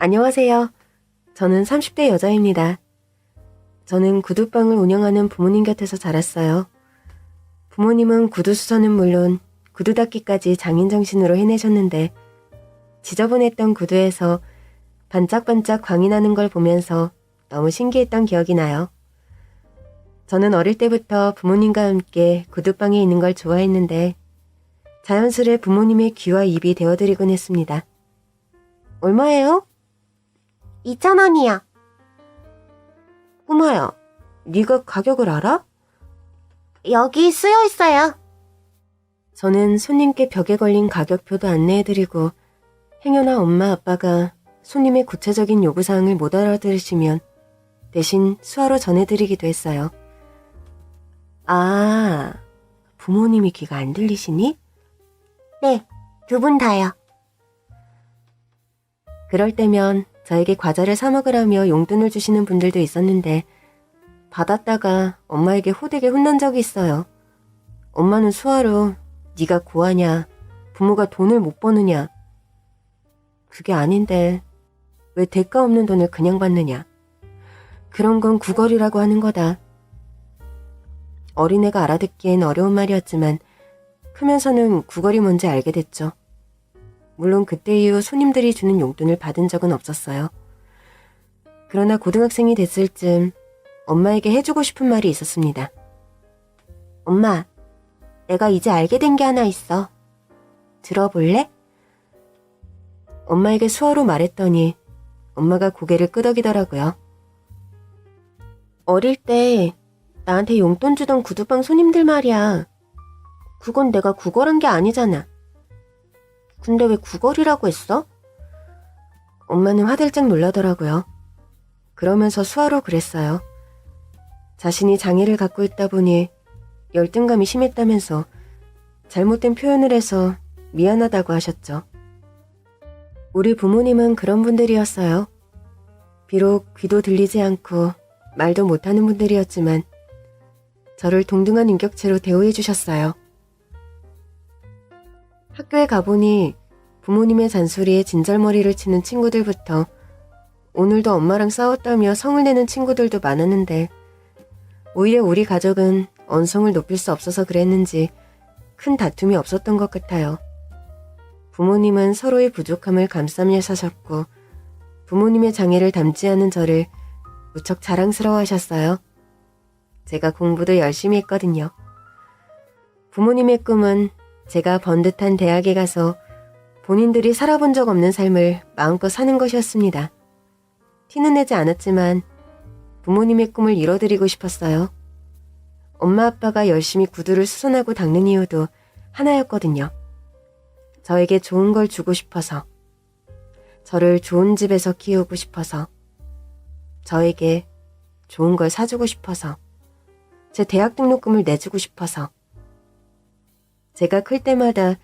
안녕하세요. 저는 30대 여자입니다. 저는 구두방을 운영하는 부모님 곁에서 자랐어요. 부모님은 구두 수선은 물론 구두 닦기까지 장인정신으로 해내셨는데 지저분했던 구두에서 반짝반짝 광이 나는 걸 보면서 너무 신기했던 기억이 나요. 저는 어릴 때부터 부모님과 함께 구두방에 있는 걸 좋아했는데 자연스레 부모님의 귀와 입이 되어드리곤 했습니다. 얼마예요? 2,000원이요. 꼬마야, 네가 가격을 알아? 여기 쓰여 있어요. 저는 손님께 벽에 걸린 가격표도 안내해드리고 행여나 엄마 아빠가 손님의 구체적인 요구사항을 못 알아들으시면 대신 수화로 전해드리기도 했어요. 아, 부모님이 귀가 안 들리시니? 네, 두 분 다요. 그럴 때면 저에게 과자를 사 먹으라며 용돈을 주시는 분들도 있었는데 받았다가 엄마에게 호되게 혼난 적이 있어요. 엄마는 수화로 네가 고하냐, 부모가 돈을 못 버느냐. 그게 아닌데 왜 대가 없는 돈을 그냥 받느냐. 그런 건 구걸이라고 하는 거다. 어린애가 알아듣기엔 어려운 말이었지만 크면서는 구걸이 뭔지 알게 됐죠. 물론 그때 이후 손님들이 주는 용돈을 받은 적은 없었어요. 그러나 고등학생이 됐을 쯤 엄마에게 해주고 싶은 말이 있었습니다. 엄마, 내가 이제 알게 된 게 하나 있어. 들어볼래? 엄마에게 수화로 말했더니 엄마가 고개를 끄덕이더라고요. 어릴 때 나한테 용돈 주던 구두방 손님들 말이야. 그건 내가 구걸한 게 아니잖아. 근데 왜 구걸이라고 했어? 엄마는 화들짝 놀라더라고요. 그러면서 수화로 그랬어요. 자신이 장애를 갖고 있다 보니 열등감이 심했다면서 잘못된 표현을 해서 미안하다고 하셨죠. 우리 부모님은 그런 분들이었어요. 비록 귀도 들리지 않고 말도 못하는 분들이었지만 저를 동등한 인격체로 대우해 주셨어요. 학교에 가보니 부모님의 잔소리에 진절머리를 치는 친구들부터 오늘도 엄마랑 싸웠다며 성을 내는 친구들도 많았는데 오히려 우리 가족은 언성을 높일 수 없어서 그랬는지 큰 다툼이 없었던 것 같아요. 부모님은 서로의 부족함을 감싸며 사셨고 부모님의 장애를 닮지 않은 저를 무척 자랑스러워하셨어요. 제가 공부도 열심히 했거든요. 부모님의 꿈은 제가 번듯한 대학에 가서 본인들이 살아본 적 없는 삶을 마음껏 사는 것이었습니다. 티는 내지 않았지만 부모님의 꿈을 이뤄드리고 싶었어요. 엄마 아빠가 열심히 구두를 수선하고 닦는 이유도 하나였거든요. 저에게 좋은 걸 주고 싶어서, 저를 좋은 집에서 키우고 싶어서, 저에게 좋은 걸 사주고 싶어서, 제 대학 등록금을 내주고 싶어서. 제가 클 때마다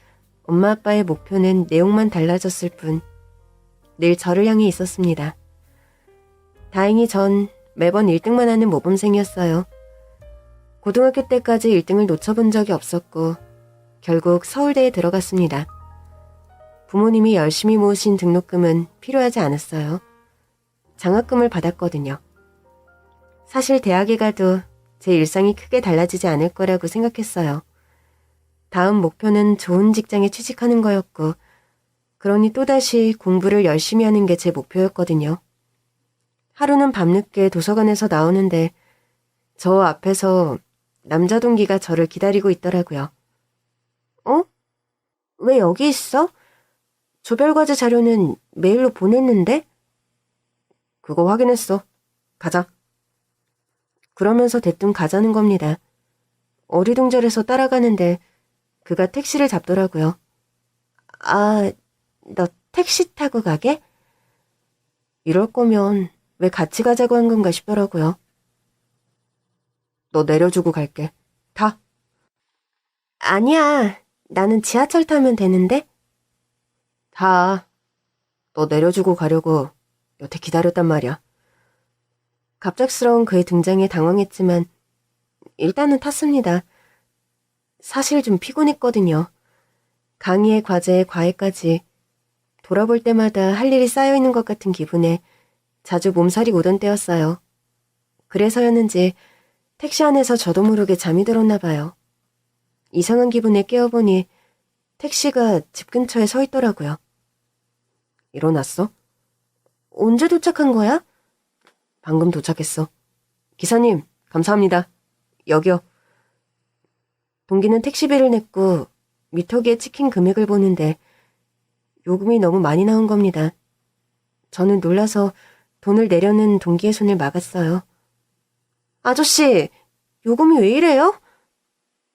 엄마 아빠의 목표는 내용만 달라졌을 뿐 늘 저를 향해 있었습니다. 다행히 전 매번 1등만 하는 모범생이었어요. 고등학교 때까지 1등을 놓쳐본 적이 없었고 결국 서울대에 들어갔습니다. 부모님이 열심히 모으신 등록금은 필요하지 않았어요. 장학금을 받았거든요. 사실 대학에 가도 제 일상이 크게 달라지지 않을 거라고 생각했어요. 다음 목표는 좋은 직장에 취직하는 거였고 그러니 또다시 공부를 열심히 하는 게 제 목표였거든요. 하루는 밤늦게 도서관에서 나오는데 저 앞에서 남자 동기가 저를 기다리고 있더라고요. 어? 왜 여기 있어? 조별과제 자료는 메일로 보냈는데? 그거 확인했어. 가자. 그러면서 대뜸 가자는 겁니다. 어리둥절해서 따라가는데 그가 택시를 잡더라고요. 아, 너 택시 타고 가게? 이럴 거면 왜 같이 가자고 한 건가 싶더라고요. 너 내려주고 갈게. 타. 아니야. 나는 지하철 타면 되는데? 타. 너 내려주고 가려고 여태 기다렸단 말이야. 갑작스러운 그의 등장에 당황했지만 일단은 탔습니다. 사실 좀 피곤했거든요. 강의의 과제에 과외까지 돌아볼 때마다 할 일이 쌓여있는 것 같은 기분에 자주 몸살이 오던 때였어요. 그래서였는지 택시 안에서 저도 모르게 잠이 들었나 봐요. 이상한 기분에 깨어보니 택시가 집 근처에 서 있더라고요. 일어났어? 언제 도착한 거야? 방금 도착했어. 기사님, 감사합니다. 여기요. 동기는 택시비를 냈고 미터기에 찍힌 금액을 보는데 요금이 너무 많이 나온 겁니다. 저는 놀라서 돈을 내려는 동기의 손을 막았어요. 아저씨, 요금이 왜 이래요?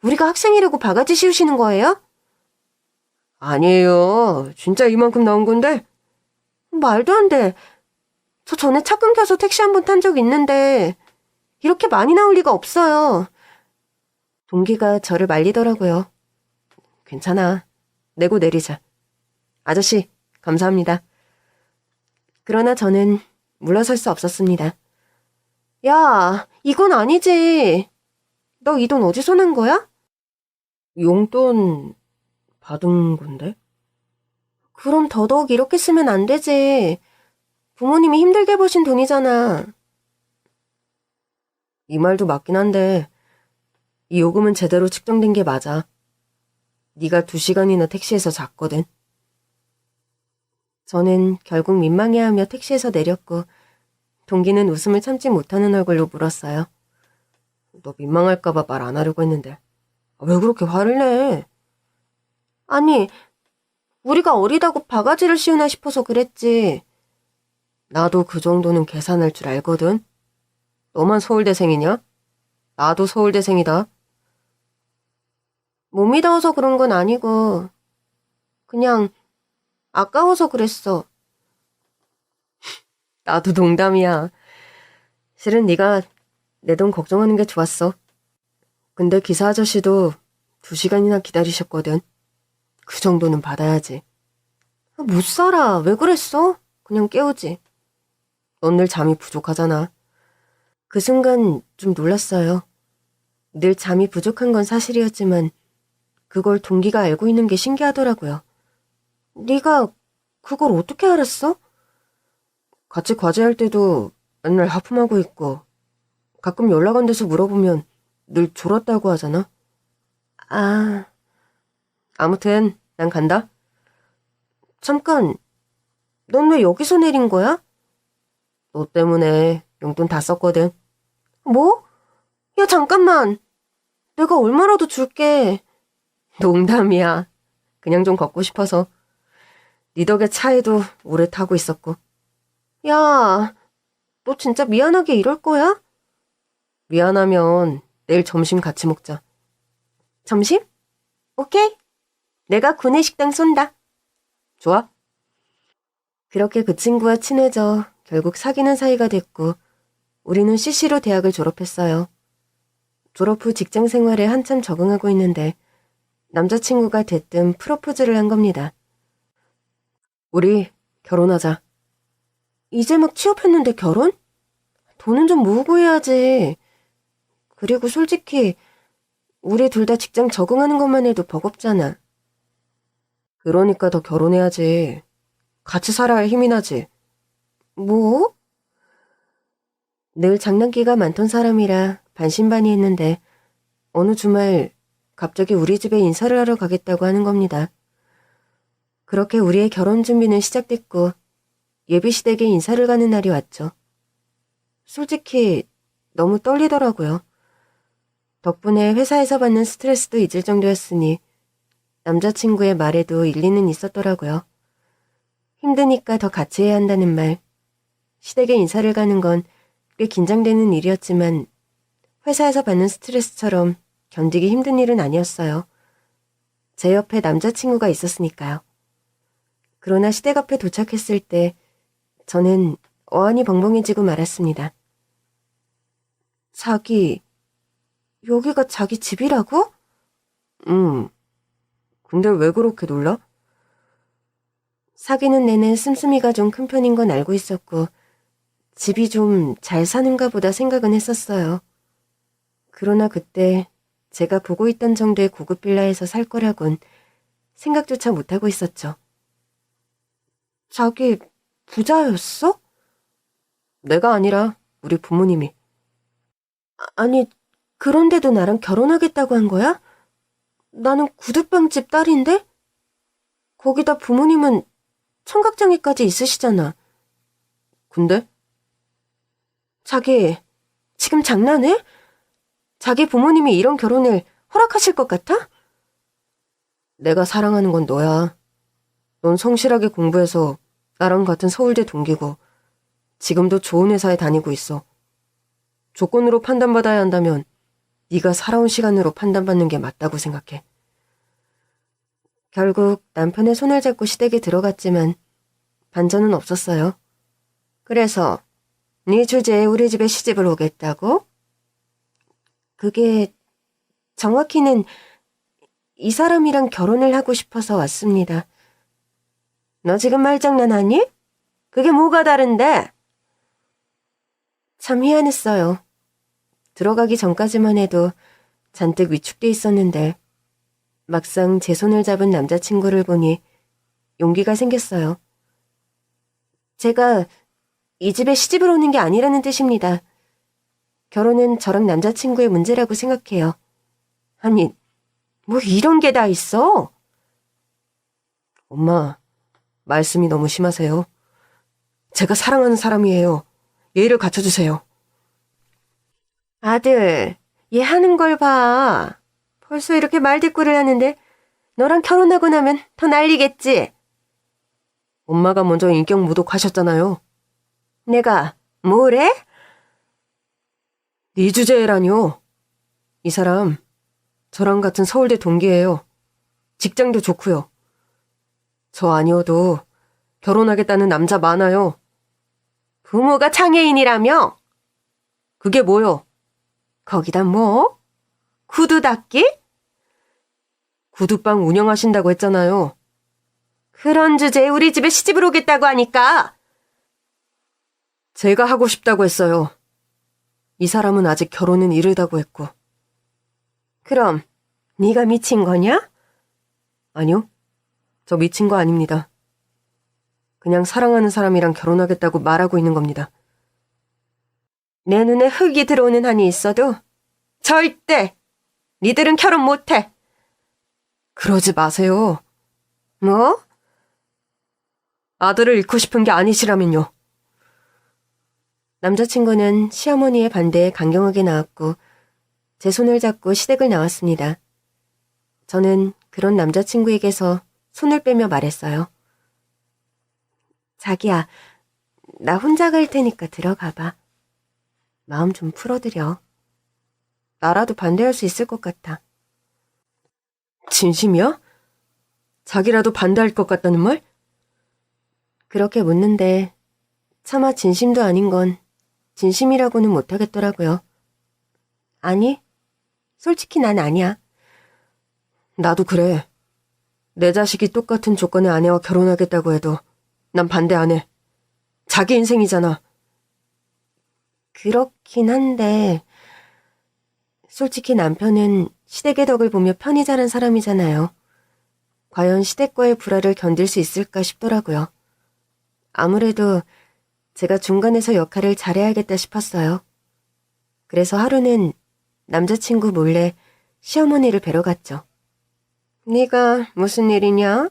우리가 학생이라고 바가지 씌우시는 거예요? 아니에요. 진짜 이만큼 나온 건데. 말도 안 돼. 저 전에 차 끊겨서 택시 한 번 탄 적 있는데 이렇게 많이 나올 리가 없어요. 동기가 저를 말리더라고요. 괜찮아. 내고 내리자. 아저씨, 감사합니다. 그러나 저는 물러설 수 없었습니다. 야, 이건 아니지. 너 이 돈 어디서 난 거야? 용돈 받은 건데? 그럼 더더욱 이렇게 쓰면 안 되지. 부모님이 힘들게 버신 돈이잖아. 이 말도 맞긴 한데 이 요금은 제대로 측정된 게 맞아. 네가 2시간이나 택시에서 잤거든. 저는 결국 민망해하며 택시에서 내렸고 동기는 웃음을 참지 못하는 얼굴로 물었어요. 너 민망할까봐 말 안 하려고 했는데 왜 그렇게 화를 내? 아니, 우리가 어리다고 바가지를 씌우나 싶어서 그랬지. 나도 그 정도는 계산할 줄 알거든. 너만 서울대생이냐? 나도 서울대생이다. 몸이 더워서 그런 건 아니고 그냥 아까워서 그랬어. 나도 농담이야. 실은 네가 내 돈 걱정하는 게 좋았어. 근데 기사 아저씨도 2시간이나 기다리셨거든. 그 정도는 받아야지. 못 살아. 왜 그랬어? 그냥 깨우지. 넌 늘 잠이 부족하잖아. 그 순간 좀 놀랐어요. 늘 잠이 부족한 건 사실이었지만 그걸 동기가 알고 있는 게 신기하더라고요. 네가 그걸 어떻게 알았어? 같이 과제할 때도 맨날 하품하고 있고 가끔 연락 안 돼서 물어보면 늘 졸았다고 하잖아. 아, 아무튼 난 간다. 잠깐. 넌 왜 여기서 내린 거야? 너 때문에 용돈 다 썼거든. 뭐? 야, 잠깐만. 내가 얼마라도 줄게. 농담이야. 그냥 좀 걷고 싶어서. 네 덕에 차에도 오래 타고 있었고. 야, 너 진짜 미안하게 이럴 거야? 미안하면 내일 점심 같이 먹자. 점심? 오케이. 내가 구내식당 쏜다. 좋아? 그렇게 그 친구와 친해져 결국 사귀는 사이가 됐고 우리는 CC로 대학을 졸업했어요. 졸업 후 직장 생활에 한참 적응하고 있는데 남자친구가 대뜸 프로포즈를 한 겁니다. 우리 결혼하자. 이제 막 취업했는데 결혼? 돈은 좀 모으고 해야지. 그리고 솔직히 우리 둘 다 직장 적응하는 것만 해도 버겁잖아. 그러니까 더 결혼해야지. 같이 살아야 힘이 나지. 뭐? 늘 장난기가 많던 사람이라 반신반의했는데 어느 주말 갑자기 우리 집에 인사를 하러 가겠다고 하는 겁니다. 그렇게 우리의 결혼 준비는 시작됐고 예비시댁에 인사를 가는 날이 왔죠. 솔직히 너무 떨리더라고요. 덕분에 회사에서 받는 스트레스도 잊을 정도였으니 남자친구의 말에도 일리는 있었더라고요. 힘드니까 더 같이 해야 한다는 말. 시댁에 인사를 가는 건 꽤 긴장되는 일이었지만 회사에서 받는 스트레스처럼 견디기 힘든 일은 아니었어요. 제 옆에 남자친구가 있었으니까요. 그러나 시댁 앞에 도착했을 때 저는 어안이 벙벙해지고 말았습니다. 자기, 여기가 자기 집이라고? 근데 왜 그렇게 놀라? 사귀는 내내 씀씀이가 좀 큰 편인 건 알고 있었고 집이 좀 잘 사는가 보다 생각은 했었어요. 그러나 그때 제가 보고 있던 정도의 고급 빌라에서 살 거라곤 생각조차 못하고 있었죠. 자기 부자였어? 내가 아니라 우리 부모님이. 아니, 그런데도 나랑 결혼하겠다고 한 거야? 나는 구두빵집 딸인데? 거기다 부모님은 청각장애까지 있으시잖아. 근데? 자기, 지금 장난해? 자기 부모님이 이런 결혼을 허락하실 것 같아? 내가 사랑하는 건 너야. 넌 성실하게 공부해서 나랑 같은 서울대 동기고 지금도 좋은 회사에 다니고 있어. 조건으로 판단받아야 한다면 네가 살아온 시간으로 판단받는 게 맞다고 생각해. 결국 남편의 손을 잡고 시댁에 들어갔지만 반전은 없었어요. 그래서 네 주제에 우리 집에 시집을 오겠다고? 그게 정확히는 이 사람이랑 결혼을 하고 싶어서 왔습니다. 너 지금 말장난하니? 그게 뭐가 다른데? 참 희한했어요. 들어가기 전까지만 해도 잔뜩 위축돼 있었는데 막상 제 손을 잡은 남자친구를 보니 용기가 생겼어요. 제가 이 집에 시집을 오는 게 아니라는 뜻입니다. 결혼은 저랑 남자친구의 문제라고 생각해요. 아니, 뭐 이런 게 다 있어? 엄마, 말씀이 너무 심하세요. 제가 사랑하는 사람이에요. 예의를 갖춰주세요. 아들, 얘 하는 걸 봐. 벌써 이렇게 말대꾸를 하는데 너랑 결혼하고 나면 더 난리겠지? 엄마가 먼저 인격 모독하셨잖아요. 내가 뭐래? 네 주제라니요. 이 사람 저랑 같은 서울대 동기예요. 직장도 좋고요. 저 아니어도 결혼하겠다는 남자 많아요. 부모가 장애인이라며? 그게 뭐요? 거기다 뭐? 구두 닦기? 구두방 운영하신다고 했잖아요. 그런 주제에 우리 집에 시집을 오겠다고 하니까. 제가 하고 싶다고 했어요. 이 사람은 아직 결혼은 이르다고 했고. 그럼 네가 미친 거냐? 아니요. 저 미친 거 아닙니다. 그냥 사랑하는 사람이랑 결혼하겠다고 말하고 있는 겁니다. 내 눈에 흙이 들어오는 한이 있어도 절대 니들은 결혼 못해. 그러지 마세요. 뭐? 아들을 잃고 싶은 게 아니시라면요. 남자친구는 시어머니의 반대에 강경하게 나왔고 제 손을 잡고 시댁을 나왔습니다. 저는 그런 남자친구에게서 손을 빼며 말했어요. 자기야, 나 혼자 갈 테니까 들어가 봐. 마음 좀 풀어드려. 나라도 반대할 수 있을 것 같아. 진심이야? 자기라도 반대할 것 같다는 말? 그렇게 묻는데 차마 진심도 아닌 건 진심이라고는 못하겠더라고요. 아니, 솔직히 난 아니야. 나도 그래. 내 자식이 똑같은 조건의 아내와 결혼하겠다고 해도 난 반대 안 해. 자기 인생이잖아. 그렇긴 한데 솔직히 남편은 시댁의 덕을 보며 편히 자란 사람이잖아요. 과연 시댁과의 불화를 견딜 수 있을까 싶더라고요. 아무래도 제가 중간에서 역할을 잘해야겠다 싶었어요. 그래서 하루는 남자친구 몰래 시어머니를 뵈러 갔죠. 네가 무슨 일이냐?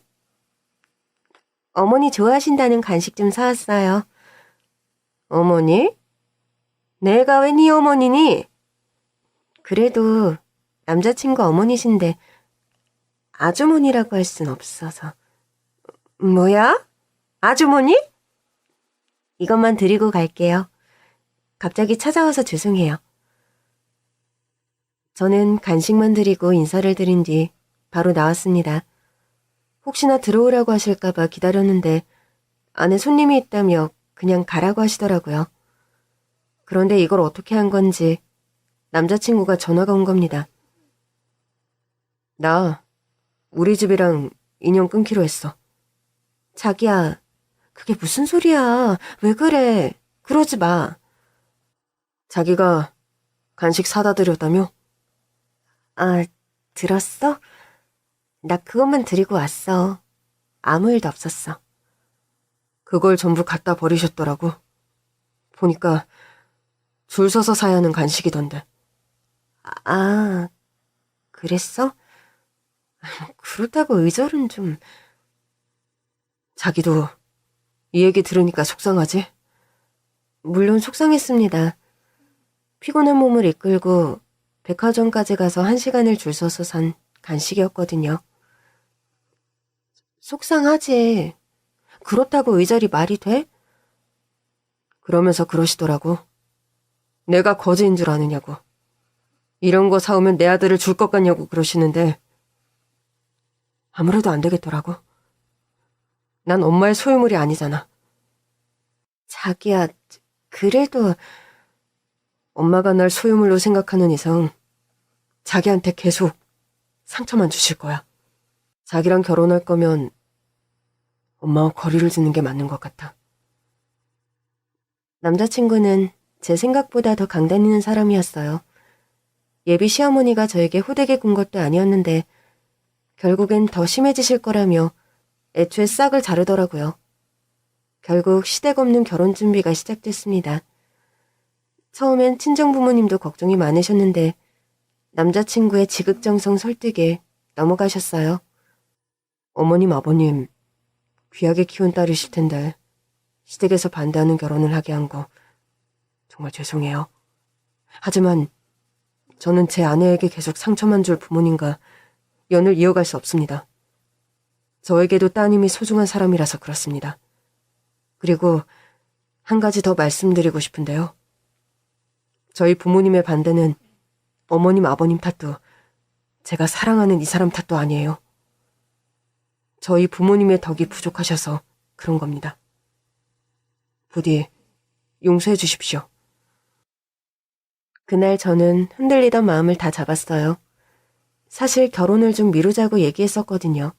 어머니 좋아하신다는 간식 좀 사왔어요. 어머니? 내가 왜 네 어머니니? 그래도 남자친구 어머니신데 아주머니라고 할 순 없어서. 뭐야? 아주머니? 이것만 드리고 갈게요. 갑자기 찾아와서 죄송해요. 저는 간식만 드리고 인사를 드린 뒤 바로 나왔습니다. 혹시나 들어오라고 하실까봐 기다렸는데 안에 손님이 있다며 그냥 가라고 하시더라고요. 그런데 이걸 어떻게 한 건지 남자친구가 전화가 온 겁니다. 나 우리 집이랑 인연 끊기로 했어. 자기야, 그게 무슨 소리야. 왜 그래. 그러지 마. 자기가 간식 사다 드렸다며? 아, 들었어? 나 그것만 드리고 왔어. 아무 일도 없었어. 그걸 전부 갖다 버리셨더라고. 보니까 줄 서서 사야 하는 간식이던데. 아, 그랬어? 그렇다고 의절은 좀... 자기도 이 얘기 들으니까 속상하지? 물론 속상했습니다. 피곤한 몸을 이끌고 백화점까지 가서 1시간을 줄 서서 산 간식이었거든요. 속상하지. 그렇다고 의절이 말이 돼? 그러면서 그러시더라고. 내가 거지인 줄 아느냐고. 이런 거 사오면 내 아들을 줄 것 같냐고 그러시는데 아무래도 안 되겠더라고. 난 엄마의 소유물이 아니잖아. 자기야, 그래도 엄마가 날 소유물로 생각하는 이상 자기한테 계속 상처만 주실 거야. 자기랑 결혼할 거면 엄마와 거리를 두는 게 맞는 것 같아. 남자친구는 제 생각보다 더 강다니는 사람이었어요. 예비 시어머니가 저에게 호되게 군 것도 아니었는데 결국엔 더 심해지실 거라며 애초에 싹을 자르더라고요. 결국 시댁 없는 결혼 준비가 시작됐습니다. 처음엔 친정 부모님도 걱정이 많으셨는데 남자친구의 지극정성 설득에 넘어가셨어요. 어머님, 아버님 귀하게 키운 딸이실 텐데 시댁에서 반대하는 결혼을 하게 한 거 정말 죄송해요. 하지만 저는 제 아내에게 계속 상처만 줄 부모님과 연을 이어갈 수 없습니다. 저에게도 따님이 소중한 사람이라서 그렇습니다. 그리고 한 가지 더 말씀드리고 싶은데요. 저희 부모님의 반대는 어머님, 아버님 탓도 제가 사랑하는 이 사람 탓도 아니에요. 저희 부모님의 덕이 부족하셔서 그런 겁니다. 부디 용서해 주십시오. 그날 저는 흔들리던 마음을 다 잡았어요. 사실 결혼을 좀 미루자고 얘기했었거든요.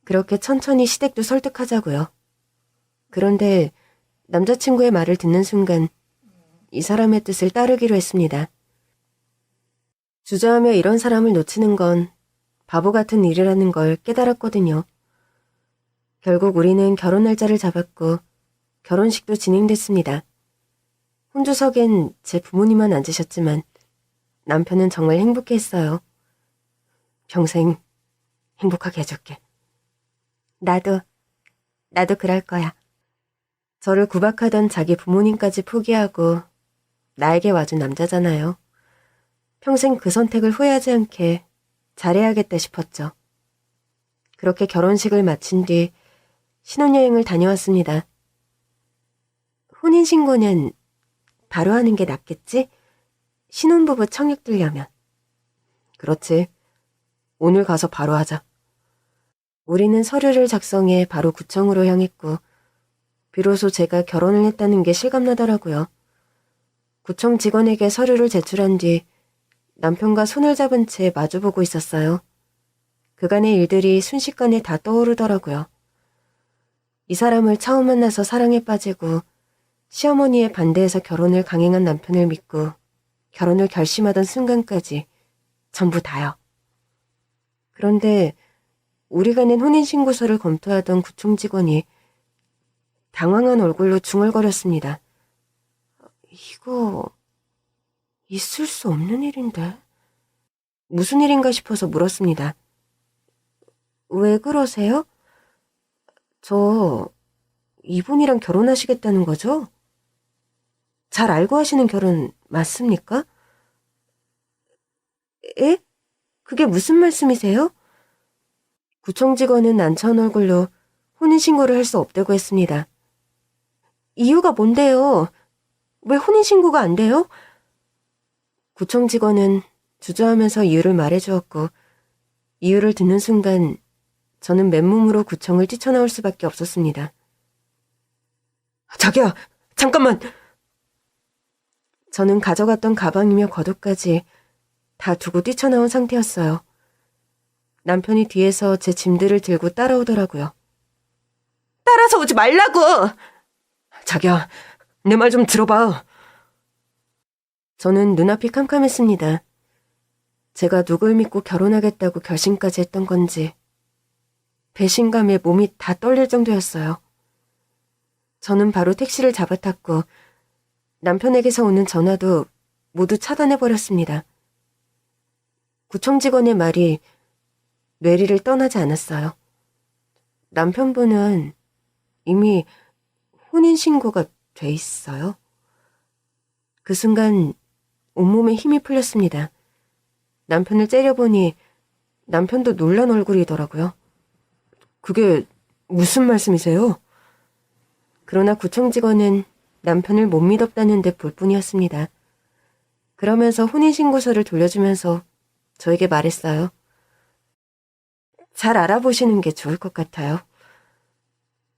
그렇게 천천히 시댁도 설득하자고요. 그런데 남자친구의 말을 듣는 순간 이 사람의 뜻을 따르기로 했습니다. 주저하며 이런 사람을 놓치는 건 바보 같은 일이라는 걸 깨달았거든요. 결국 우리는 결혼 날짜를 잡았고 결혼식도 진행됐습니다. 혼주석엔 제 부모님만 앉으셨지만 남편은 정말 행복해했어요. 평생 행복하게 해줄게. 나도 그럴 거야. 저를 구박하던 자기 부모님까지 포기하고 나에게 와준 남자잖아요. 평생 그 선택을 후회하지 않게 잘해야겠다 싶었죠. 그렇게 결혼식을 마친 뒤 신혼여행을 다녀왔습니다. 혼인신고는 바로 하는 게 낫겠지? 신혼부부 청약 들려면. 그렇지. 오늘 가서 바로 하자. 우리는 서류를 작성해 바로 구청으로 향했고 비로소 제가 결혼을 했다는 게 실감나더라고요. 구청 직원에게 서류를 제출한 뒤 남편과 손을 잡은 채 마주보고 있었어요. 그간의 일들이 순식간에 다 떠오르더라고요. 이 사람을 처음 만나서 사랑에 빠지고 시어머니의 반대에서 결혼을 강행한 남편을 믿고 결혼을 결심하던 순간까지 전부 다요. 그런데 우리가 낸 혼인신고서를 검토하던 구청 직원이 당황한 얼굴로 중얼거렸습니다. 이거 있을 수 없는 일인데. 무슨 일인가 싶어서 물었습니다. 왜 그러세요? 저 이분이랑 결혼하시겠다는 거죠? 잘 알고 하시는 결혼 맞습니까? 에? 그게 무슨 말씀이세요? 구청 직원은 난처한 얼굴로 혼인신고를 할 수 없다고 했습니다. 이유가 뭔데요? 왜 혼인신고가 안 돼요? 구청 직원은 주저하면서 이유를 말해주었고 이유를 듣는 순간 저는 맨몸으로 구청을 뛰쳐나올 수밖에 없었습니다. 자기야, 잠깐만! 저는 가져갔던 가방이며 겉옷까지 다 두고 뛰쳐나온 상태였어요. 남편이 뒤에서 제 짐들을 들고 따라오더라고요. 따라서 오지 말라고! 자기야, 내 말 좀 들어봐. 저는 눈앞이 캄캄했습니다. 제가 누굴 믿고 결혼하겠다고 결심까지 했던 건지 배신감에 몸이 다 떨릴 정도였어요. 저는 바로 택시를 잡아탔고 남편에게서 오는 전화도 모두 차단해버렸습니다. 구청 직원의 말이 뇌리를 떠나지 않았어요. 남편분은 이미 혼인신고가 돼 있어요. 그 순간 온몸에 힘이 풀렸습니다. 남편을 째려보니 남편도 놀란 얼굴이더라고요. 그게 무슨 말씀이세요? 그러나 구청 직원은 남편을 못 믿었다는 듯 볼 뿐이었습니다. 그러면서 혼인신고서를 돌려주면서 저에게 말했어요. 잘 알아보시는 게 좋을 것 같아요.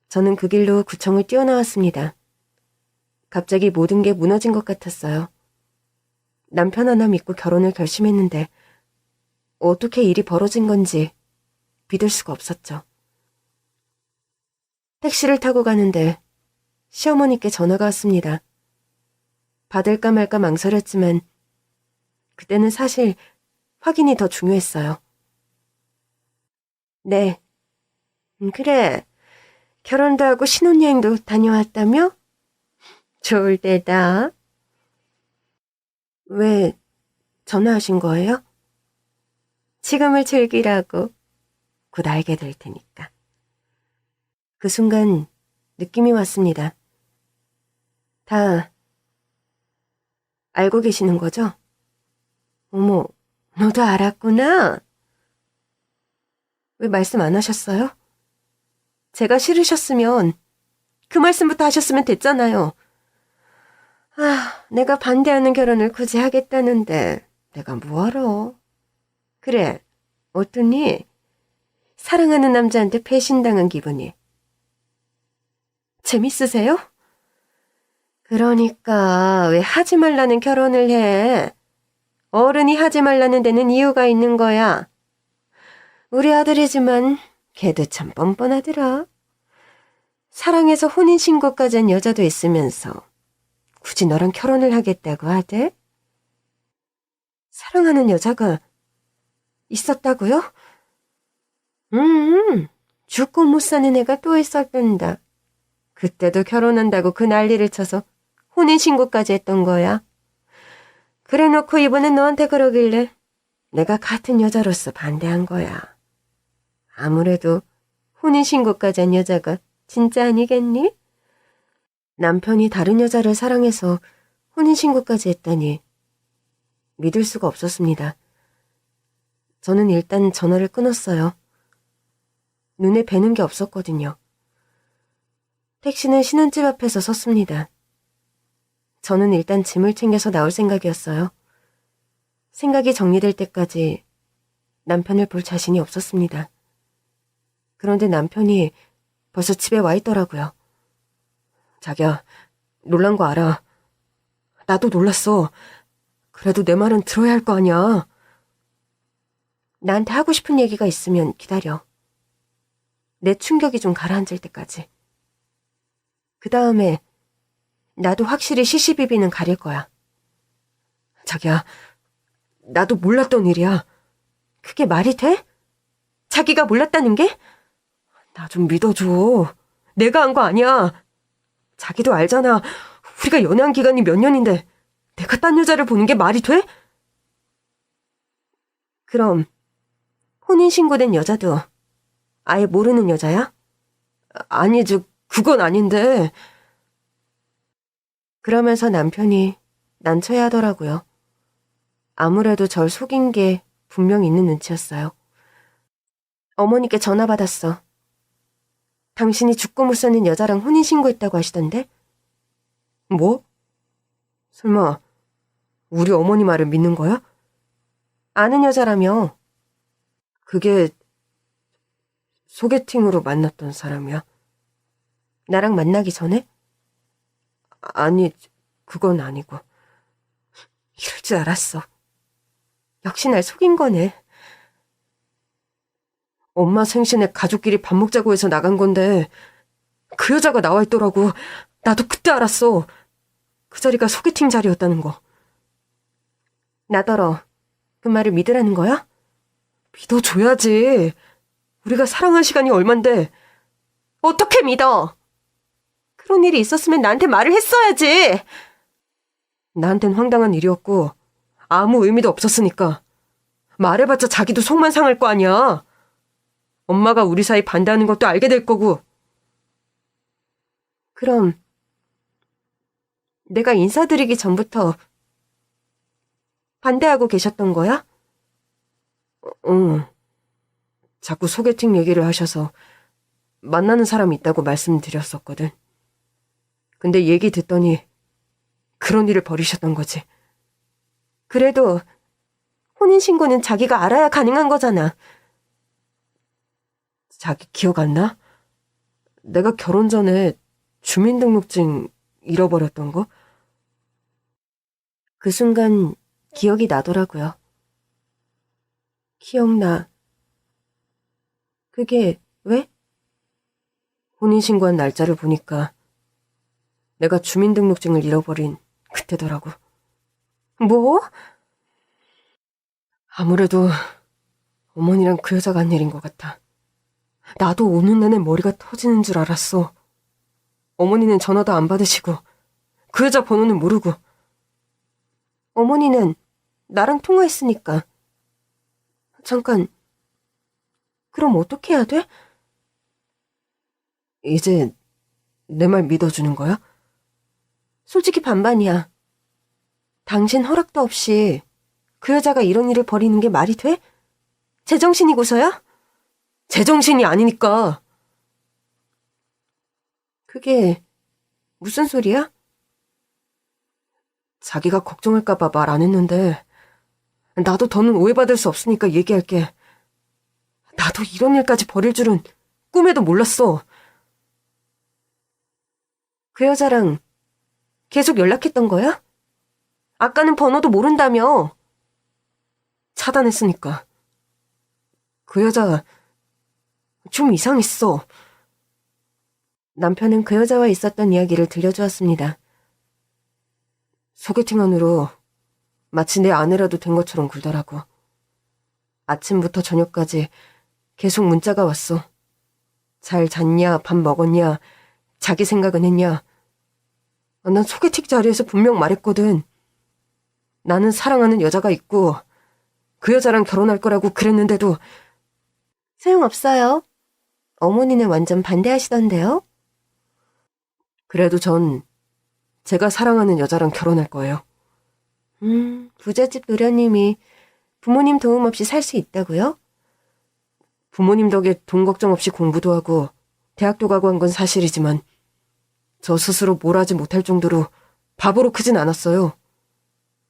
저는 그 길로 구청을 뛰어나왔습니다. 갑자기 모든 게 무너진 것 같았어요. 남편 하나 믿고 결혼을 결심했는데 어떻게 일이 벌어진 건지 믿을 수가 없었죠. 택시를 타고 가는데 시어머니께 전화가 왔습니다. 받을까 말까 망설였지만 그때는 사실 확인이 더 중요했어요. 네. 그래. 결혼도 하고 신혼여행도 다녀왔다며? 좋을 때다. 왜 전화하신 거예요? 지금을 즐기라고. 곧 알게 될 테니까. 그 순간 느낌이 왔습니다. 다 알고 계시는 거죠? 어머, 너도 알았구나. 왜 말씀 안 하셨어요? 제가 싫으셨으면 그 말씀부터 하셨으면 됐잖아요. 내가 반대하는 결혼을 굳이 하겠다는데 내가 뭐하러. 그래, 어떠니? 사랑하는 남자한테 배신당한 기분이. 재밌으세요? 그러니까 왜 하지 말라는 결혼을 해? 어른이 하지 말라는 데는 이유가 있는 거야. 우리 아들이지만 걔도 참 뻔뻔하더라. 사랑해서 혼인신고까지 한 여자도 있으면서 굳이 너랑 결혼을 하겠다고 하대? 사랑하는 여자가 있었다고요? 죽고 못 사는 애가 또 있었단다. 그때도 결혼한다고 그 난리를 쳐서 혼인신고까지 했던 거야. 그래놓고 이번엔 너한테 그러길래 내가 같은 여자로서 반대한 거야. 아무래도 혼인신고까지 한 여자가 진짜 아니겠니? 남편이 다른 여자를 사랑해서 혼인신고까지 했다니 믿을 수가 없었습니다. 저는 일단 전화를 끊었어요. 눈에 뵈는 게 없었거든요. 택시는 신혼집 앞에서 섰습니다. 저는 일단 짐을 챙겨서 나올 생각이었어요. 생각이 정리될 때까지 남편을 볼 자신이 없었습니다. 그런데 남편이 벌써 집에 와 있더라고요. 자기야, 놀란 거 알아. 나도 놀랐어. 그래도 내 말은 들어야 할 거 아니야. 나한테 하고 싶은 얘기가 있으면 기다려. 내 충격이 좀 가라앉을 때까지. 그 다음에 나도 확실히 시시비비는 가릴 거야. 자기야, 나도 몰랐던 일이야. 그게 말이 돼? 자기가 몰랐다는 게? 나 좀 믿어줘. 내가 한 거 아니야. 자기도 알잖아. 우리가 연애한 기간이 몇 년인데 내가 딴 여자를 보는 게 말이 돼? 그럼 혼인신고된 여자도 아예 모르는 여자야? 아니, 그건 아닌데. 그러면서 남편이 난처해 하더라고요. 아무래도 절 속인 게 분명 있는 눈치였어요. 어머니께 전화 받았어. 당신이 죽고 못 사는 여자랑 혼인신고했다고 하시던데? 뭐? 설마 우리 어머니 말을 믿는 거야? 아는 여자라며. 그게 소개팅으로 만났던 사람이야? 나랑 만나기 전에? 아니, 그건 아니고. 이럴 줄 알았어. 역시 날 속인 거네. 엄마 생신에 가족끼리 밥 먹자고 해서 나간 건데 그 여자가 나와 있더라고. 나도 그때 알았어. 그 자리가 소개팅 자리였다는 거. 나더러 그 말을 믿으라는 거야? 믿어줘야지. 우리가 사랑한 시간이 얼만데 어떻게 믿어? 그런 일이 있었으면 나한테 말을 했어야지. 나한텐 황당한 일이었고 아무 의미도 없었으니까. 말해봤자 자기도 속만 상할 거 아니야. 엄마가 우리 사이 반대하는 것도 알게 될 거고. 그럼 내가 인사드리기 전부터 반대하고 계셨던 거야? 응. 자꾸 소개팅 얘기를 하셔서 만나는 사람이 있다고 말씀드렸었거든. 근데 얘기 듣더니 그런 일을 벌이셨던 거지. 그래도 혼인신고는 자기가 알아야 가능한 거잖아. 자기 기억 안 나? 내가 결혼 전에 주민등록증 잃어버렸던 거? 그 순간 기억이 나더라고요. 기억나. 그게 왜? 혼인신고한 날짜를 보니까 내가 주민등록증을 잃어버린 그때더라고. 뭐? 아무래도 어머니랑 그 여자가 한 일인 것 같아. 나도 오는 내내 머리가 터지는 줄 알았어. 어머니는 전화도 안 받으시고 그 여자 번호는 모르고. 어머니는 나랑 통화했으니까. 잠깐, 그럼 어떻게 해야 돼? 이제 내 말 믿어주는 거야? 솔직히 반반이야. 당신 허락도 없이 그 여자가 이런 일을 벌이는 게 말이 돼? 제정신이고서야? 제정신이 아니니까. 그게 무슨 소리야? 자기가 걱정할까봐 말 안 했는데 나도 더는 오해받을 수 없으니까 얘기할게. 나도 이런 일까지 벌일 줄은 꿈에도 몰랐어. 그 여자랑 계속 연락했던 거야? 아까는 번호도 모른다며. 차단했으니까. 그 여자 좀 이상했어. 남편은 그 여자와 있었던 이야기를 들려주었습니다. 소개팅한 후로 마치 내 아내라도 된 것처럼 굴더라고. 아침부터 저녁까지 계속 문자가 왔어. 잘 잤냐, 밥 먹었냐, 자기 생각은 했냐. 난 소개팅 자리에서 분명 말했거든. 나는 사랑하는 여자가 있고 그 여자랑 결혼할 거라고 그랬는데도. 소용없어요. 어머니는 완전 반대하시던데요? 그래도 전 제가 사랑하는 여자랑 결혼할 거예요. 부잣집 노련님이 부모님 도움 없이 살 수 있다고요? 부모님 덕에 돈 걱정 없이 공부도 하고 대학도 가고 한 건 사실이지만 저 스스로 뭘 하지 못할 정도로 바보로 크진 않았어요.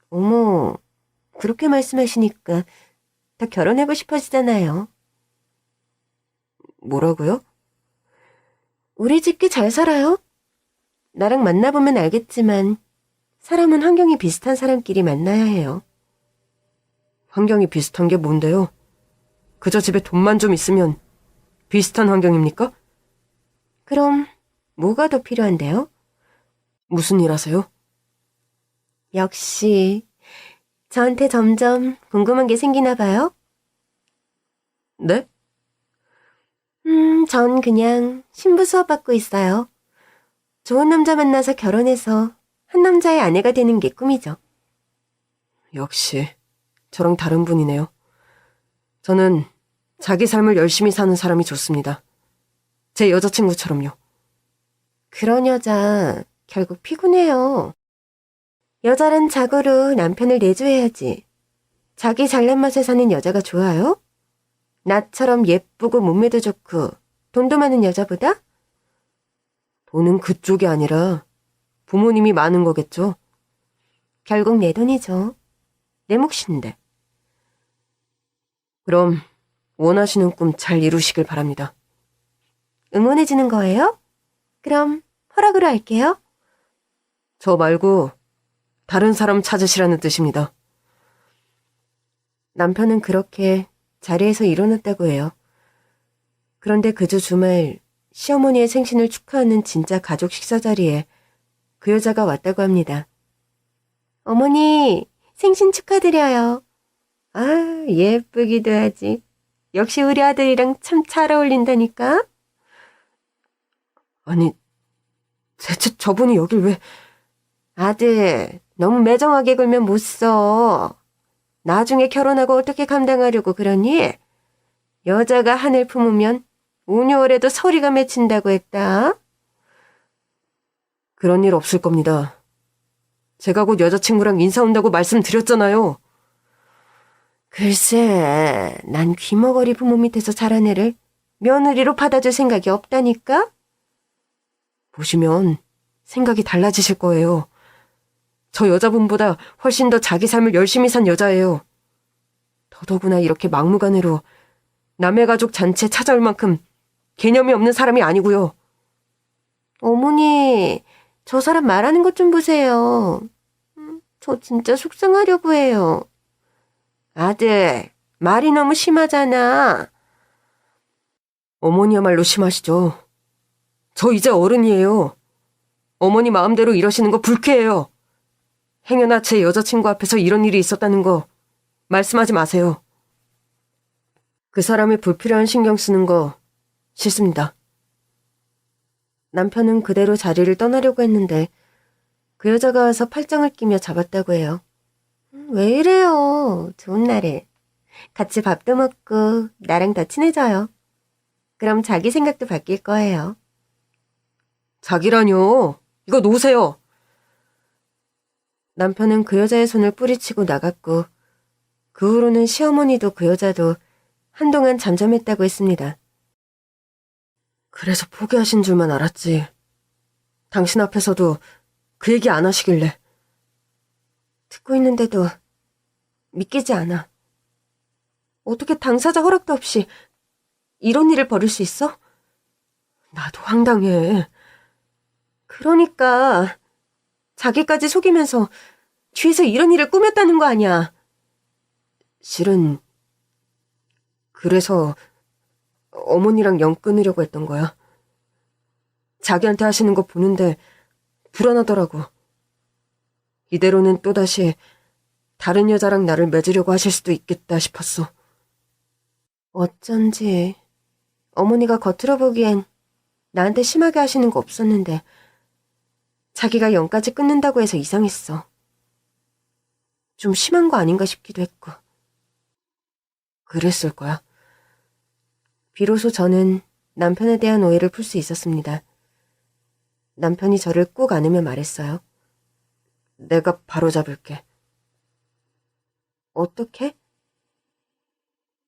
어머, 그렇게 말씀하시니까 다 결혼하고 싶어지잖아요. 뭐라고요? 우리 집 꽤 잘 살아요. 나랑 만나보면 알겠지만 사람은 환경이 비슷한 사람끼리 만나야 해요. 환경이 비슷한 게 뭔데요? 그저 집에 돈만 좀 있으면 비슷한 환경입니까? 그럼 뭐가 더 필요한데요? 무슨 일 하세요? 역시 저한테 점점 궁금한 게 생기나 봐요. 네? 전 그냥 신부 수업 받고 있어요. 좋은 남자 만나서 결혼해서 한 남자의 아내가 되는 게 꿈이죠. 역시 저랑 다른 분이네요. 저는 자기 삶을 열심히 사는 사람이 좋습니다. 제 여자친구처럼요. 그런 여자 결국 피곤해요. 여자란 자고로 남편을 내조해야지. 자기 잘난 맛에 사는 여자가 좋아요? 나처럼 예쁘고 몸매도 좋고 돈도 많은 여자보다? 돈은 그쪽이 아니라 부모님이 많은 거겠죠? 결국 내 돈이죠. 내 몫인데. 그럼 원하시는 꿈 잘 이루시길 바랍니다. 응원해주는 거예요? 그럼 허락으로 할게요. 저 말고 다른 사람 찾으시라는 뜻입니다. 남편은 그렇게 자리에서 일어났다고 해요. 그런데 그 주 주말 시어머니의 생신을 축하하는 진짜 가족 식사 자리에 그 여자가 왔다고 합니다. 어머니, 생신 축하드려요. 아, 예쁘기도 하지. 역시 우리 아들이랑 참 잘 어울린다니까. 아니, 대체 저분이 여길 왜... 아들, 너무 매정하게 굴면 못 써. 나중에 결혼하고 어떻게 감당하려고 그러니? 여자가 한을 품으면 운요월에도 서리가 맺힌다고 했다. 그런 일 없을 겁니다. 제가 곧 여자친구랑 인사 온다고 말씀드렸잖아요. 글쎄, 난 귀머거리 부모 밑에서 자란 애를 며느리로 받아줄 생각이 없다니까? 보시면 생각이 달라지실 거예요. 저 여자분보다 훨씬 더 자기 삶을 열심히 산 여자예요. 더더구나 이렇게 막무가내로 남의 가족 잔치에 찾아올 만큼 개념이 없는 사람이 아니고요. 어머니, 저 사람 말하는 것 좀 보세요. 저 진짜 속상하려고 해요. 아들, 말이 너무 심하잖아. 어머니야말로 심하시죠. 저 이제 어른이에요. 어머니 마음대로 이러시는 거 불쾌해요. 행여나 제 여자친구 앞에서 이런 일이 있었다는 거 말씀하지 마세요. 그 사람이 불필요한 신경 쓰는 거 싫습니다. 남편은 그대로 자리를 떠나려고 했는데 그 여자가 와서 팔짱을 끼며 잡았다고 해요. 왜 이래요? 좋은 날에. 같이 밥도 먹고 나랑 더 친해져요. 그럼 자기 생각도 바뀔 거예요. 자기라뇨. 이거 놓으세요. 남편은 그 여자의 손을 뿌리치고 나갔고 그 후로는 시어머니도 그 여자도 한동안 잠잠했다고 했습니다. 그래서 포기하신 줄만 알았지. 당신 앞에서도 그 얘기 안 하시길래. 듣고 있는데도 믿기지 않아. 어떻게 당사자 허락도 없이 이런 일을 벌일 수 있어? 나도 황당해. 그러니까 자기까지 속이면서 뒤에서 이런 일을 꾸몄다는 거 아니야. 실은 그래서 어머니랑 연 끊으려고 했던 거야. 자기한테 하시는 거 보는데 불안하더라고. 이대로는 또다시 다른 여자랑 나를 맺으려고 하실 수도 있겠다 싶었어. 어쩐지 어머니가 겉으로 보기엔 나한테 심하게 하시는 거 없었는데 자기가 연까지 끊는다고 해서 이상했어. 좀 심한 거 아닌가 싶기도 했고. 그랬을 거야. 비로소 저는 남편에 대한 오해를 풀 수 있었습니다. 남편이 저를 꼭 안으며 말했어요. 내가 바로잡을게. 어떻게?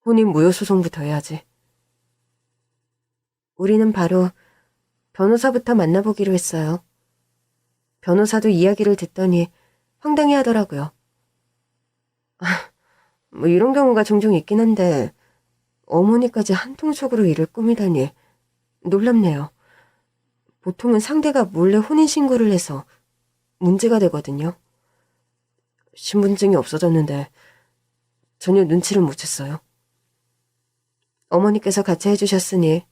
혼인 무효소송부터 해야지. 우리는 바로 변호사부터 만나보기로 했어요. 변호사도 이야기를 듣더니 황당해 하더라고요. 뭐 이런 경우가 종종 있긴 한데 어머니까지 한통속으로 일을 꾸미다니 놀랍네요. 보통은 상대가 몰래 혼인신고를 해서 문제가 되거든요. 신분증이 없어졌는데 전혀 눈치를 못 챘어요. 어머니께서 같이 해주셨으니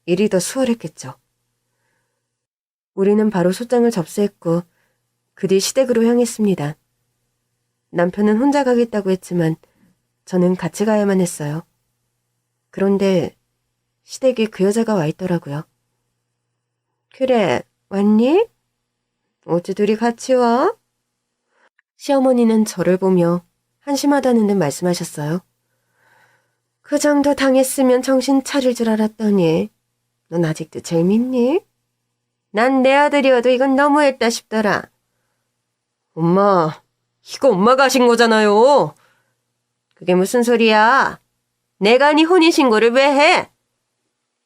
일이 더 수월했겠죠. 우리는 바로 소장을 접수했고 그 뒤 시댁으로 향했습니다. 남편은 혼자 가겠다고 했지만 저는 같이 가야만 했어요. 그런데 시댁에 그 여자가 와 있더라고요. 그래, 왔니? 어째 둘이 같이 와? 시어머니는 저를 보며 한심하다는 듯 말씀하셨어요. 그 정도 당했으면 정신 차릴 줄 알았더니 넌 아직도 재밌니? 난 내 아들이어도 이건 너무했다 싶더라. 엄마, 이거 엄마가 하신 거잖아요. 그게 무슨 소리야? 내가 네 혼인신고를 왜 해?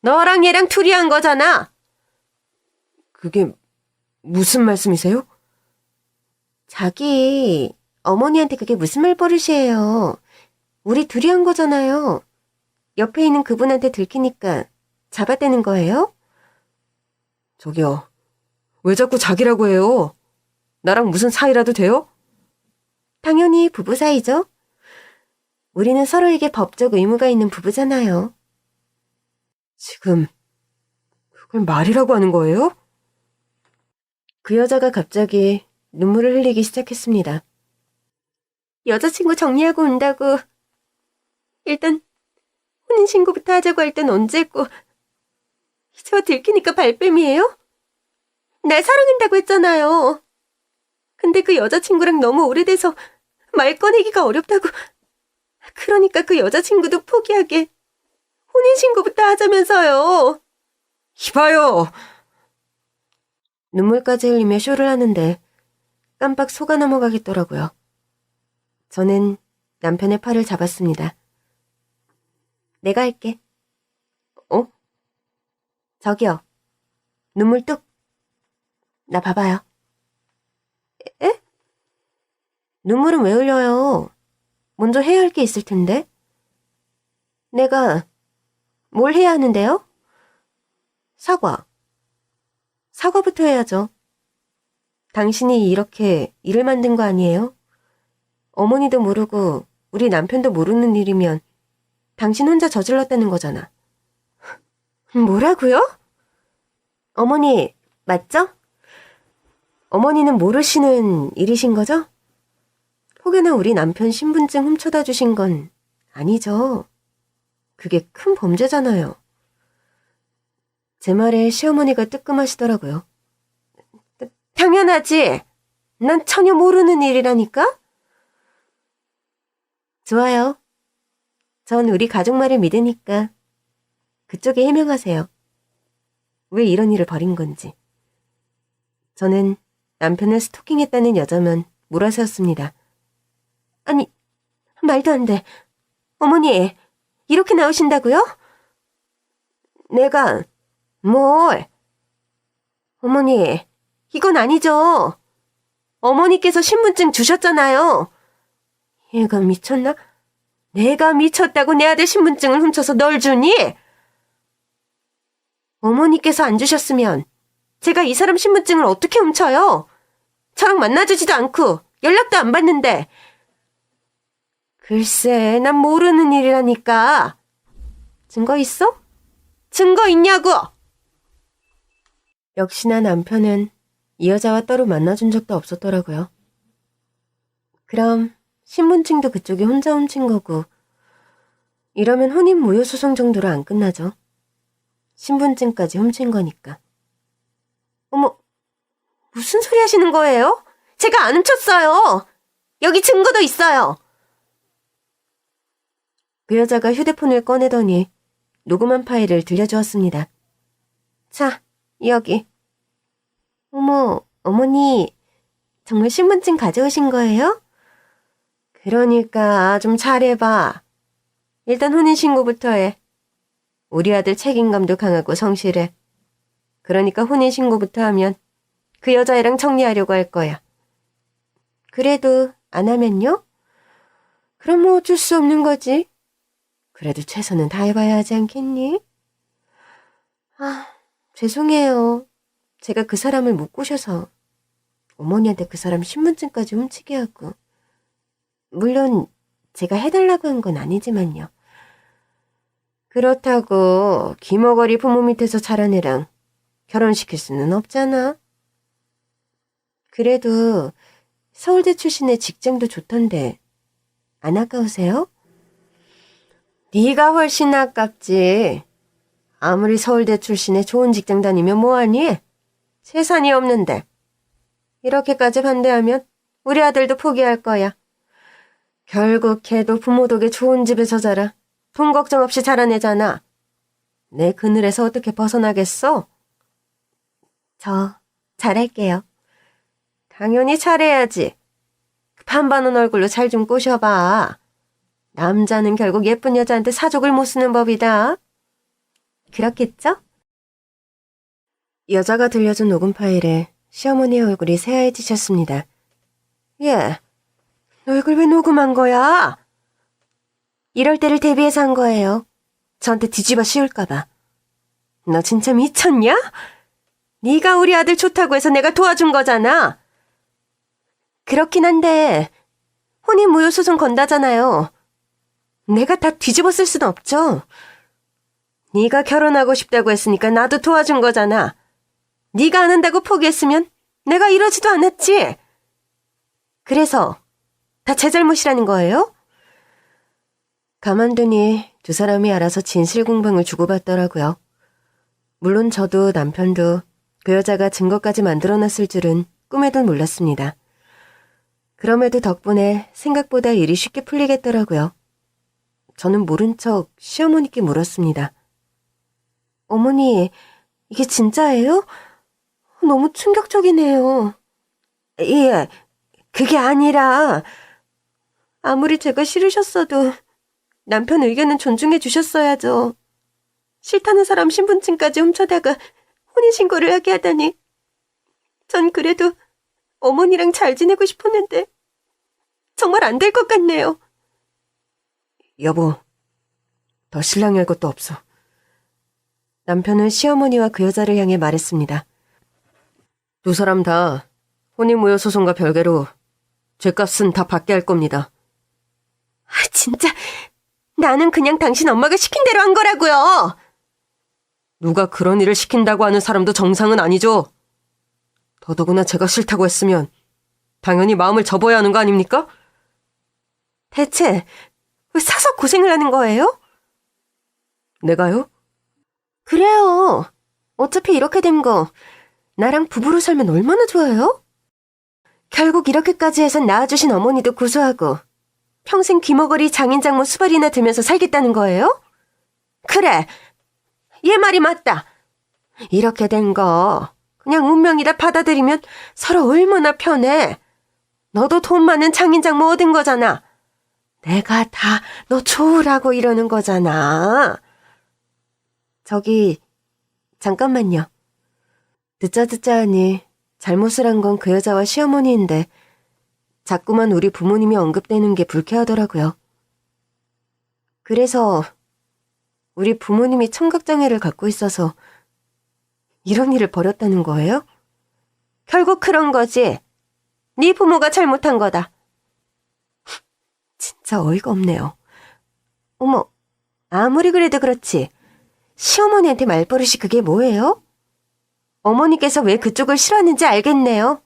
너랑 얘랑 둘이 한 거잖아. 그게 무슨 말씀이세요? 자기, 어머니한테 그게 무슨 말버릇이에요. 우리 둘이 한 거잖아요. 옆에 있는 그분한테 들키니까 잡아떼는 거예요? 저기요, 왜 자꾸 자기라고 해요? 나랑 무슨 사이라도 돼요? 당연히 부부 사이죠. 우리는 서로에게 법적 의무가 있는 부부잖아요. 지금 그걸 말이라고 하는 거예요? 그 여자가 갑자기 눈물을 흘리기 시작했습니다. 여자친구 정리하고 온다고 일단 혼인신고부터 하자고 할 땐 언제고 이제와 들키니까 발뺌이에요? 날 사랑한다고 했잖아요. 근데 그 여자친구랑 너무 오래돼서 말 꺼내기가 어렵다고. 그러니까 그 여자친구도 포기하게 혼인신고부터 하자면서요. 이봐요. 눈물까지 흘리며 쇼를 하는데 깜빡 속아 넘어가겠더라고요. 저는 남편의 팔을 잡았습니다. 내가 할게. 어? 저기요. 눈물 뚝. 나 봐봐요. 에? 눈물은 왜 흘려요? 먼저 해야 할 게 있을 텐데. 내가 뭘 해야 하는데요? 사과. 사과부터 해야죠. 당신이 이렇게 일을 만든 거 아니에요? 어머니도 모르고 우리 남편도 모르는 일이면 당신 혼자 저질렀다는 거잖아. 뭐라고요? 어머니, 맞죠? 어머니는 모르시는 일이신 거죠? 혹여나 우리 남편 신분증 훔쳐다 주신 건 아니죠? 그게 큰 범죄잖아요. 제 말에 시어머니가 뜨끔하시더라고요. 당연하지. 난 전혀 모르는 일이라니까? 좋아요. 전 우리 가족 말을 믿으니까 그쪽에 해명하세요. 왜 이런 일을 벌인 건지. 저는 남편을 스토킹했다는 여자만 몰아세웠습니다. 아니, 말도 안 돼. 어머니, 이렇게 나오신다고요? 내가 뭘? 어머니, 이건 아니죠. 어머니께서 신분증 주셨잖아요. 얘가 미쳤나? 내가 미쳤다고 내 아들 신분증을 훔쳐서 널 주니? 어머니께서 안 주셨으면 제가 이 사람 신분증을 어떻게 훔쳐요? 저랑 만나주지도 않고 연락도 안 받는데. 글쎄, 난 모르는 일이라니까. 증거 있어? 증거 있냐고! 역시나 남편은 이 여자와 따로 만나준 적도 없었더라고요. 그럼 신분증도 그쪽이 혼자 훔친 거고, 이러면 혼인 무효소송 정도로 안 끝나죠. 신분증까지 훔친 거니까. 어머, 무슨 소리 하시는 거예요? 제가 안 훔쳤어요. 여기 증거도 있어요. 그 여자가 휴대폰을 꺼내더니 녹음한 파일을 들려주었습니다. 자, 여기. 어머, 어머니, 정말 신분증 가져오신 거예요? 그러니까 좀 잘해봐. 일단 혼인신고부터 해. 우리 아들 책임감도 강하고 성실해. 그러니까 혼인신고부터 하면 그 여자애랑 정리하려고 할 거야. 그래도 안 하면요? 그럼 뭐 어쩔 수 없는 거지. 그래도 최선은 다해봐야 하지 않겠니? 아, 죄송해요. 제가 그 사람을 못 꼬셔서 어머니한테 그 사람 신분증까지 훔치게 하고. 물론 제가 해달라고 한 건 아니지만요. 그렇다고 기머거리 부모 밑에서 자란 애랑 결혼시킬 수는 없잖아. 그래도 서울대 출신의 직장도 좋던데 안 아까우세요? 네가 훨씬 아깝지. 아무리 서울대 출신의 좋은 직장 다니면 뭐하니? 재산이 없는데. 이렇게까지 반대하면 우리 아들도 포기할 거야. 결국 걔도 부모 덕에 좋은 집에서 자라 돈 걱정 없이 자란 애잖아. 내 그늘에서 어떻게 벗어나겠어? 저 잘할게요. 당연히 잘해야지. 반반은 얼굴로 잘 좀 꼬셔봐. 남자는 결국 예쁜 여자한테 사족을 못 쓰는 법이다. 그렇겠죠? 여자가 들려준 녹음 파일에 시어머니의 얼굴이 새하얘지셨습니다. 얘, 너 이걸 왜 녹음한 거야? 이럴 때를 대비해서 한 거예요. 저한테 뒤집어 씌울까봐. 너 진짜 미쳤냐? 네가 우리 아들 좋다고 해서 내가 도와준 거잖아. 그렇긴 한데 혼인 무효 소송 건다잖아요. 내가 다 뒤집어 쓸 수는 없죠. 네가 결혼하고 싶다고 했으니까 나도 도와준 거잖아. 네가 안 한다고 포기했으면 내가 이러지도 않았지. 그래서 다 제 잘못이라는 거예요? 가만두니 두 사람이 알아서 진실 공방을 주고받더라고요. 물론 저도 남편도 그 여자가 증거까지 만들어놨을 줄은 꿈에도 몰랐습니다. 그럼에도 덕분에 생각보다 일이 쉽게 풀리겠더라고요. 저는 모른 척 시어머니께 물었습니다. 어머니, 이게 진짜예요? 너무 충격적이네요. 예, 그게 아니라 아무리 제가 싫으셨어도 남편 의견은 존중해 주셨어야죠. 싫다는 사람 신분증까지 훔쳐다가 혼인신고를 하게 하다니. 전 그래도 어머니랑 잘 지내고 싶었는데 정말 안 될 것 같네요. 여보, 더 신랑할 것도 없어. 남편은 시어머니와 그 여자를 향해 말했습니다. 두 사람 다 혼인무효 소송과 별개로 죗값은 다 받게 할 겁니다. 진짜 나는 그냥 당신 엄마가 시킨 대로 한 거라고요. 누가 그런 일을 시킨다고 하는 사람도 정상은 아니죠. 더더구나 제가 싫다고 했으면 당연히 마음을 접어야 하는 거 아닙니까? 대체 왜 사서 고생을 하는 거예요? 내가요? 그래요. 어차피 이렇게 된 거 나랑 부부로 살면 얼마나 좋아요? 결국 이렇게까지 해서 낳아주신 어머니도 고소하고 평생 귀머거리 장인장모 수발이나 들면서 살겠다는 거예요? 그래, 얘 말이 맞다. 이렇게 된 거 그냥 운명이다 받아들이면 서로 얼마나 편해. 너도 돈 많은 장인장모 얻은 거잖아. 내가 다 너 좋으라고 이러는 거잖아. 잠깐만요. 듣자 하니 잘못을 한 건 그 여자와 시어머니인데 자꾸만 우리 부모님이 언급되는 게 불쾌하더라고요. 그래서 우리 부모님이 청각장애를 갖고 있어서 이런 일을 벌였다는 거예요? 결국 그런 거지. 네 부모가 잘못한 거다. 진짜 어이가 없네요. 어머, 아무리 그래도 그렇지. 시어머니한테 말버릇이 그게 뭐예요? 어머니께서 왜 그쪽을 싫어하는지 알겠네요.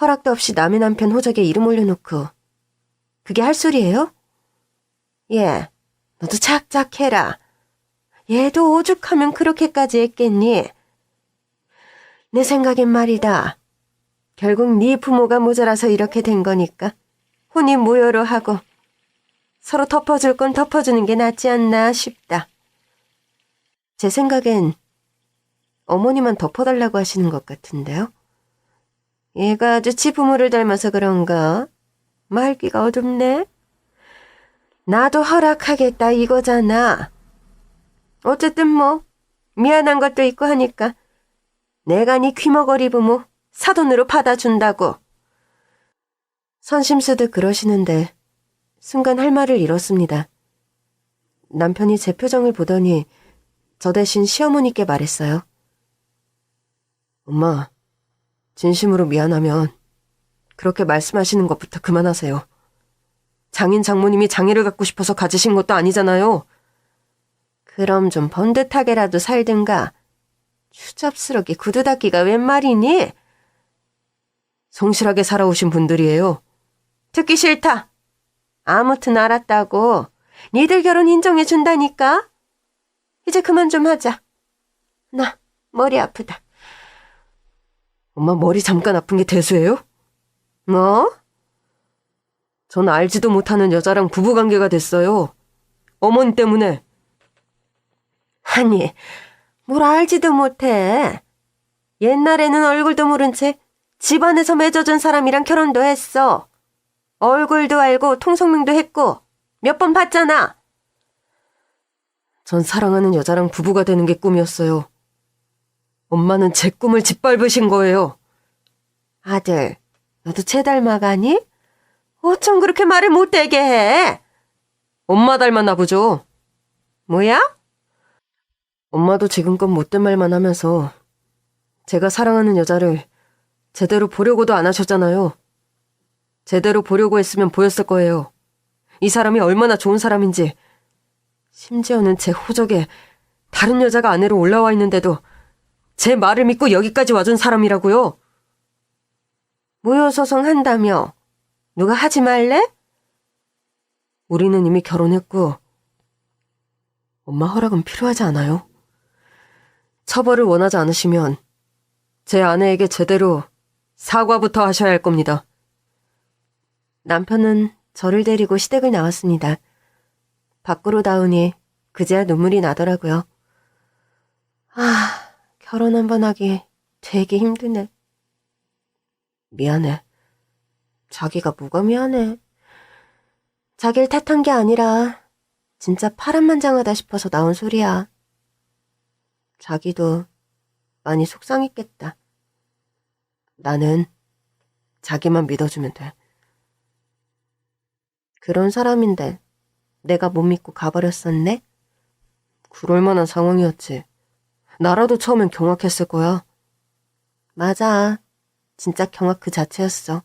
허락도 없이 남의 남편 호적에 이름 올려놓고 그게 할 소리예요? 예, 너도 착착해라. 얘도 오죽하면 그렇게까지 했겠니? 내 생각엔 말이다. 결국 네 부모가 모자라서 이렇게 된 거니까 혼인 무효로 하고 서로 덮어줄 건 덮어주는 게 낫지 않나 싶다. 제 생각엔 어머니만 덮어달라고 하시는 것 같은데요. 얘가 아주 지 부모를 닮아서 그런가? 말귀가 어둡네. 나도 허락하겠다 이거잖아. 어쨌든 뭐 미안한 것도 있고 하니까 내가 네 귀머거리 부모 사돈으로 받아준다고. 선심쓰듯 그러시는데 순간 할 말을 잃었습니다. 남편이 제 표정을 보더니 저 대신 시어머니께 말했어요. 엄마, 진심으로 미안하면 그렇게 말씀하시는 것부터 그만하세요. 장인 장모님이 장애를 갖고 싶어서 가지신 것도 아니잖아요. 그럼 좀 번듯하게라도 살든가. 추잡스럽게 구두 닦기가 웬 말이니? 성실하게 살아오신 분들이에요. 듣기 싫다. 아무튼 알았다고. 니들 결혼 인정해준다니까. 이제 그만 좀 하자. 나 머리 아프다. 엄마 머리 잠깐 아픈 게 대수예요? 뭐? 전 알지도 못하는 여자랑 부부관계가 됐어요. 어머니 때문에. 아니, 뭘 알지도 못해. 옛날에는 얼굴도 모른 채 집안에서 맺어준 사람이랑 결혼도 했어. 얼굴도 알고 통성명도 했고 몇 번 봤잖아. 전 사랑하는 여자랑 부부가 되는 게 꿈이었어요. 엄마는 제 꿈을 짓밟으신 거예요. 아들, 너도 쟤 닮아가니? 어쩜 그렇게 말을 못되게 해? 엄마 닮았나 보죠. 뭐야? 엄마도 지금껏 못된 말만 하면서 제가 사랑하는 여자를 제대로 보려고도 안 하셨잖아요. 제대로 보려고 했으면 보였을 거예요. 이 사람이 얼마나 좋은 사람인지. 심지어는 제 호적에 다른 여자가 아내로 올라와 있는데도 제 말을 믿고 여기까지 와준 사람이라고요. 무효소송 한다며? 누가 하지 말래? 우리는 이미 결혼했고 엄마 허락은 필요하지 않아요? 처벌을 원하지 않으시면 제 아내에게 제대로 사과부터 하셔야 할 겁니다. 남편은 저를 데리고 시댁을 나왔습니다. 밖으로 나오니 그제야 눈물이 나더라고요. 결혼 한번 하기 되게 힘드네. 미안해. 자기가 뭐가 미안해. 자기를 탓한 게 아니라 진짜 파란만장하다 싶어서 나온 소리야. 자기도 많이 속상했겠다. 나는 자기만 믿어주면 돼. 그런 사람인데 내가 못 믿고 가버렸었네? 그럴 만한 상황이었지. 나라도 처음엔 경악했을 거야. 맞아. 진짜 경악 그 자체였어.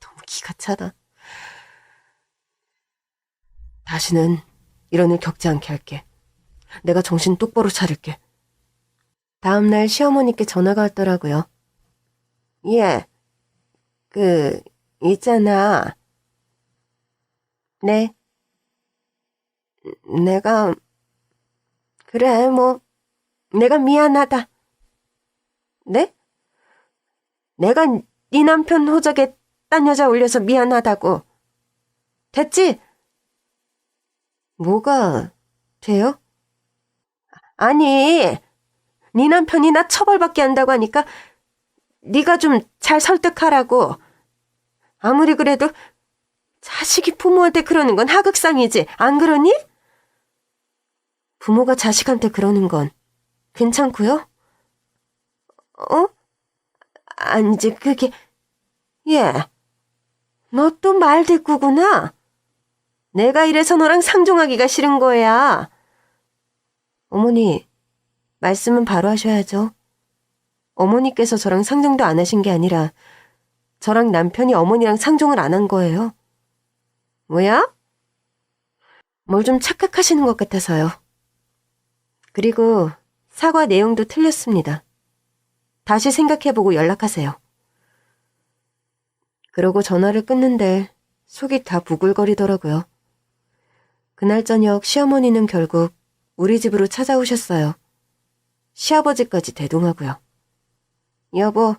너무 기가 차다. 다시는 이런 일 겪지 않게 할게. 내가 정신 똑바로 차릴게. 다음날 시어머니께 전화가 왔더라고요. 예, 있잖아. 네. 그래, 내가 미안하다. 네? 내가 네 남편 호적에 딴 여자 올려서 미안하다고. 됐지? 뭐가 돼요? 아니, 네 남편이 나 처벌받게 한다고 하니까 네가 좀 잘 설득하라고. 아무리 그래도 자식이 부모한테 그러는 건 하극상이지, 안 그러니? 부모가 자식한테 그러는 건 괜찮고요? 아니지, 너 또 말대꾸구나. 내가 이래서 너랑 상종하기가 싫은 거야. 어머니, 말씀은 바로 하셔야죠. 어머니께서 저랑 상종도 안 하신 게 아니라 저랑 남편이 어머니랑 상종을 안 한 거예요. 뭐야? 뭘 좀 착각하시는 것 같아서요. 그리고 사과 내용도 틀렸습니다. 다시 생각해보고 연락하세요. 그러고 전화를 끊는데 속이 다 부글거리더라고요. 그날 저녁 시어머니는 결국 우리 집으로 찾아오셨어요. 시아버지까지 대동하고요. 여보,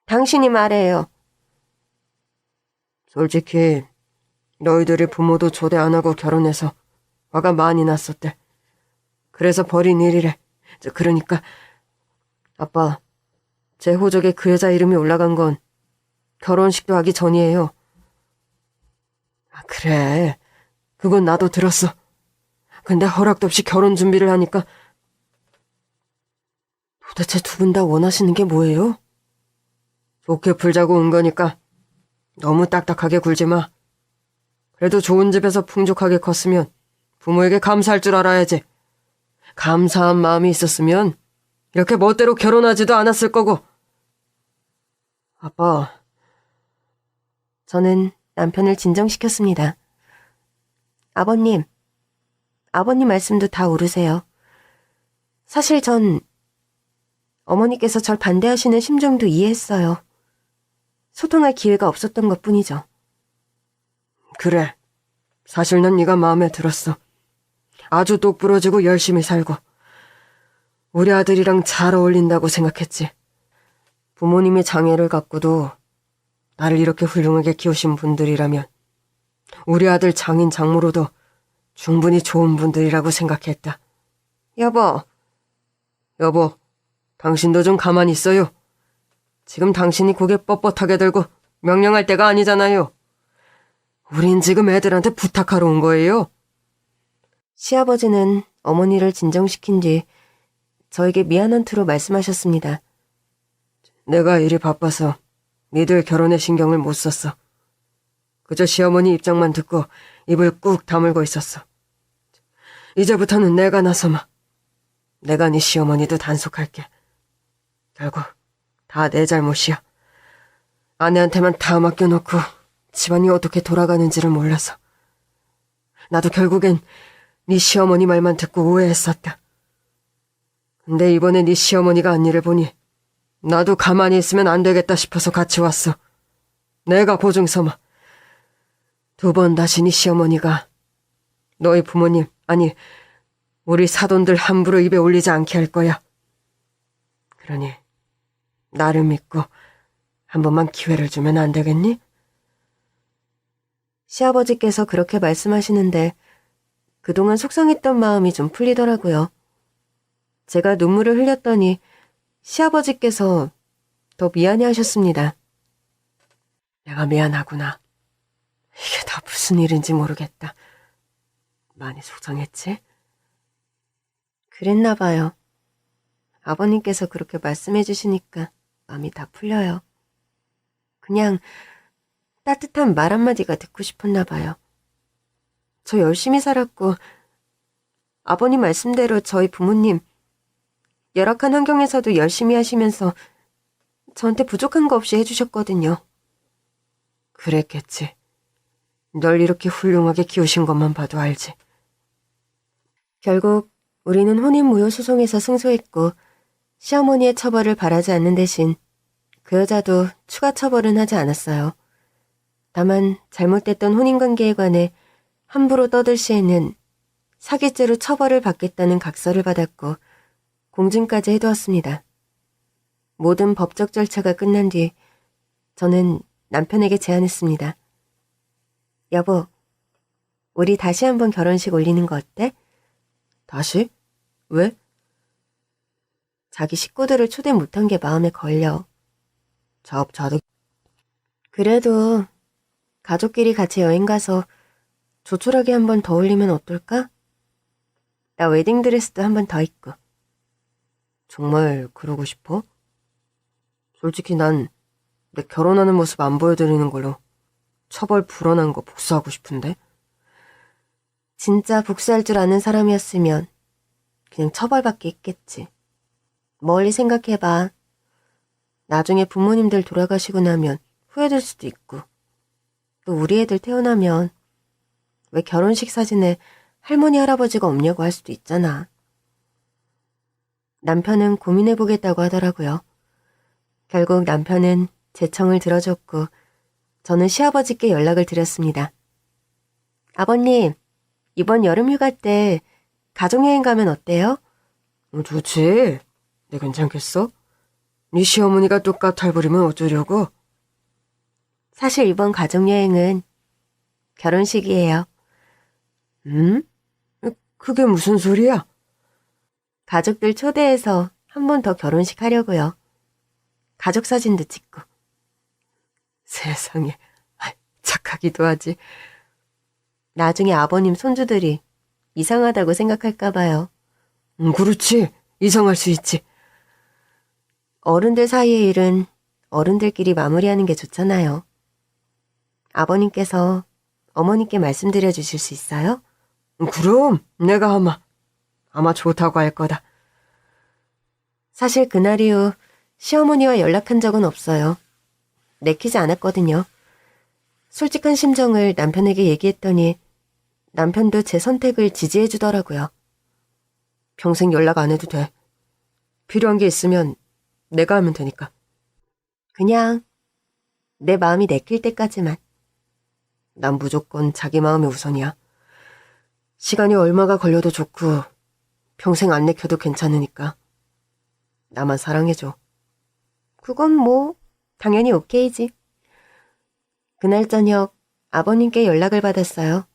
당신이 말해요. 솔직히 너희들이 부모도 초대 안 하고 결혼해서 화가 많이 났었대. 그래서 벌인 일이래. 그러니까 아빠, 제 호적에 그 여자 이름이 올라간 건 결혼식도 하기 전이에요. 그래, 그건 나도 들었어. 근데 허락도 없이 결혼 준비를 하니까. 도대체 두 분 다 원하시는 게 뭐예요? 좋게 풀자고 온 거니까 너무 딱딱하게 굴지 마. 그래도 좋은 집에서 풍족하게 컸으면 부모에게 감사할 줄 알아야지. 감사한 마음이 있었으면 이렇게 멋대로 결혼하지도 않았을 거고. 아빠. 저는 남편을 진정시켰습니다. 아버님 말씀도 다 옳으세요. 사실 전 어머니께서 절 반대하시는 심정도 이해했어요. 소통할 기회가 없었던 것뿐이죠. 그래. 사실 난 네가 마음에 들었어. 아주 똑부러지고 열심히 살고 우리 아들이랑 잘 어울린다고 생각했지. 부모님이 장애를 갖고도 나를 이렇게 훌륭하게 키우신 분들이라면 우리 아들 장인 장모로도 충분히 좋은 분들이라고 생각했다. 여보, 당신도 좀 가만히 있어요. 지금 당신이 고개 뻣뻣하게 들고 명령할 때가 아니잖아요. 우린 지금 애들한테 부탁하러 온 거예요. 시아버지는 어머니를 진정시킨 뒤 저에게 미안한 투로 말씀하셨습니다. 내가 일이 바빠서 니들 결혼에 신경을 못 썼어. 그저 시어머니 입장만 듣고 입을 꾹 다물고 있었어. 이제부터는 내가 나서마. 내가 네 시어머니도 단속할게. 결국 다 내 잘못이야. 아내한테만 다 맡겨놓고 집안이 어떻게 돌아가는지를 몰라서. 나도 결국엔 네 시어머니 말만 듣고 오해했었다. 근데 이번에 네 시어머니가 한 일을 보니 나도 가만히 있으면 안 되겠다 싶어서 같이 왔어. 내가 보증 서마. 2번 다시 네 시어머니가 너희 부모님, 아니 우리 사돈들 함부로 입에 올리지 않게 할 거야. 그러니 나를 믿고 한 번만 기회를 주면 안 되겠니? 시아버지께서 그렇게 말씀하시는데 그동안 속상했던 마음이 좀 풀리더라고요. 제가 눈물을 흘렸더니 시아버지께서 더 미안해하셨습니다. 내가 미안하구나. 이게 다 무슨 일인지 모르겠다. 많이 속상했지? 그랬나 봐요. 아버님께서 그렇게 말씀해 주시니까 마음이 다 풀려요. 그냥 따뜻한 말 한마디가 듣고 싶었나 봐요. 저 열심히 살았고 아버님 말씀대로 저희 부모님 열악한 환경에서도 열심히 하시면서 저한테 부족한 거 없이 해주셨거든요. 그랬겠지. 널 이렇게 훌륭하게 키우신 것만 봐도 알지. 결국 우리는 혼인무효소송에서 승소했고 시어머니의 처벌을 바라지 않는 대신 그 여자도 추가 처벌은 하지 않았어요. 다만 잘못됐던 혼인관계에 관해 함부로 떠들 시에는 사기죄로 처벌을 받겠다는 각서를 받았고 공증까지 해두었습니다. 모든 법적 절차가 끝난 뒤 저는 남편에게 제안했습니다. 여보, 우리 다시 한번 결혼식 올리는 거 어때? 다시? 왜? 자기 식구들을 초대 못한 게 마음에 걸려. 자업자득. 그래도 가족끼리 같이 여행 가서 조촐하게 한 번 더 올리면 어떨까? 나 웨딩드레스도 한 번 더 입고. 정말 그러고 싶어? 솔직히 난 내 결혼하는 모습 안 보여드리는 걸로 처벌 불어난 거 복수하고 싶은데? 진짜 복수할 줄 아는 사람이었으면 그냥 처벌받게 했겠지. 멀리 생각해봐. 나중에 부모님들 돌아가시고 나면 후회될 수도 있고 또 우리 애들 태어나면 왜 결혼식 사진에 할머니 할아버지가 없냐고 할 수도 있잖아. 남편은 고민해보겠다고 하더라고요. 결국 남편은 제 청을 들어줬고 저는 시아버지께 연락을 드렸습니다. 아버님, 이번 여름 휴가 때 가족여행 가면 어때요? 좋지. 내 괜찮겠어? 네 시어머니가 또 까탈 부리면 어쩌려고? 사실 이번 가족여행은 결혼식이에요. 그게 무슨 소리야? 가족들 초대해서 한 번 더 결혼식 하려고요. 가족 사진도 찍고. 세상에, 착하기도 하지. 나중에 아버님 손주들이 이상하다고 생각할까 봐요. 그렇지. 이상할 수 있지. 어른들 사이의 일은 어른들끼리 마무리하는 게 좋잖아요. 아버님께서 어머니께 말씀드려 주실 수 있어요? 그럼 내가 아마 좋다고 할 거다. 사실 그날 이후 시어머니와 연락한 적은 없어요. 내키지 않았거든요. 솔직한 심정을 남편에게 얘기했더니 남편도 제 선택을 지지해 주더라고요. 평생 연락 안 해도 돼. 필요한 게 있으면 내가 하면 되니까. 그냥 내 마음이 내킬 때까지만. 난 무조건 자기 마음이 우선이야. 시간이 얼마가 걸려도 좋고 평생 안 내켜도 괜찮으니까. 나만 사랑해줘. 그건 뭐 당연히 오케이지. 그날 저녁 아버님께 연락을 받았어요.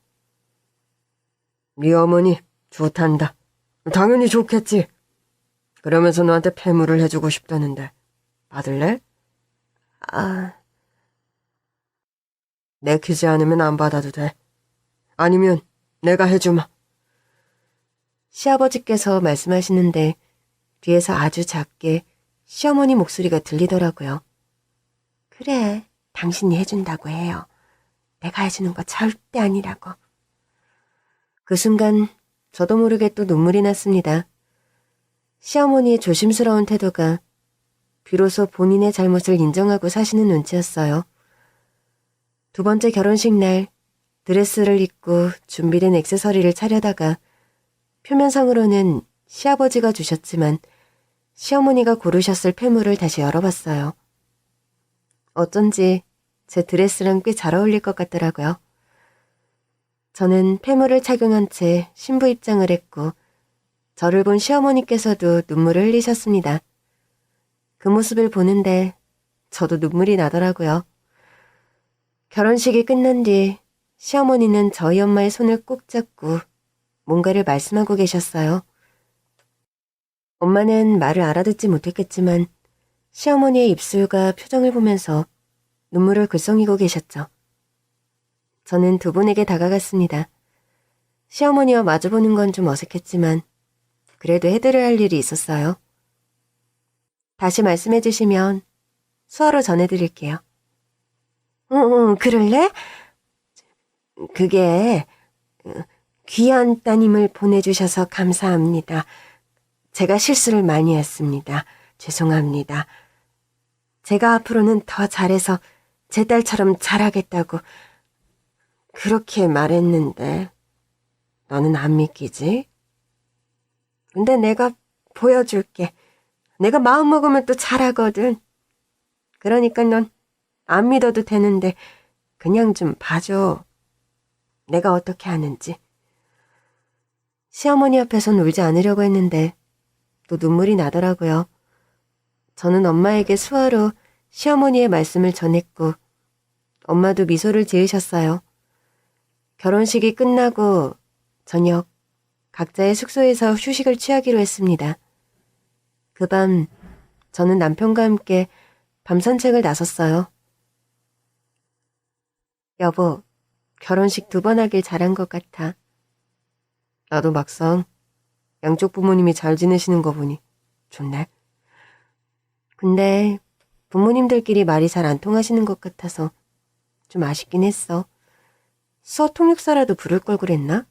네 어머니 좋단다. 당연히 좋겠지. 그러면서 너한테 폐물을 해주고 싶다는데 받을래? 내키지 않으면 안 받아도 돼. 아니면 내가 해주마. 시아버지께서 말씀하시는데 뒤에서 아주 작게 시어머니 목소리가 들리더라고요. 그래, 당신이 해준다고 해요. 내가 해주는 거 절대 아니라고. 그 순간 저도 모르게 또 눈물이 났습니다. 시어머니의 조심스러운 태도가 비로소 본인의 잘못을 인정하고 사시는 눈치였어요. 두 번째 결혼식 날 드레스를 입고 준비된 액세서리를 차려다가 표면상으로는 시아버지가 주셨지만 시어머니가 고르셨을 폐물을 다시 열어봤어요. 어쩐지 제 드레스랑 꽤 잘 어울릴 것 같더라고요. 저는 폐물을 착용한 채 신부 입장을 했고 저를 본 시어머니께서도 눈물을 흘리셨습니다. 그 모습을 보는데 저도 눈물이 나더라고요. 결혼식이 끝난 뒤 시어머니는 저희 엄마의 손을 꼭 잡고 뭔가를 말씀하고 계셨어요. 엄마는 말을 알아듣지 못했겠지만 시어머니의 입술과 표정을 보면서 눈물을 글썽이고 계셨죠. 저는 두 분에게 다가갔습니다. 시어머니와 마주보는 건 좀 어색했지만 그래도 해드려야 할 일이 있었어요. 다시 말씀해 주시면 수화로 전해드릴게요. 그럴래? 그게 귀한 따님을 보내주셔서 감사합니다. 제가 실수를 많이 했습니다. 죄송합니다. 제가 앞으로는 더 잘해서 제 딸처럼 잘하겠다고 그렇게 말했는데 너는 안 믿기지? 근데 내가 보여줄게. 내가 마음먹으면 또 잘하거든. 그러니까 넌 안 믿어도 되는데 그냥 좀 봐줘. 내가 어떻게 하는지. 시어머니 앞에선 울지 않으려고 했는데 또 눈물이 나더라고요. 저는 엄마에게 수화로 시어머니의 말씀을 전했고 엄마도 미소를 지으셨어요. 결혼식이 끝나고 저녁 각자의 숙소에서 휴식을 취하기로 했습니다. 그 밤 저는 남편과 함께 밤 산책을 나섰어요. 여보, 결혼식 2번 하길 잘한 것 같아. 나도 막상 양쪽 부모님이 잘 지내시는 거 보니 좋네. 근데 부모님들끼리 말이 잘 안 통하시는 것 같아서 좀 아쉽긴 했어. 수어 통역사라도 부를 걸 그랬나?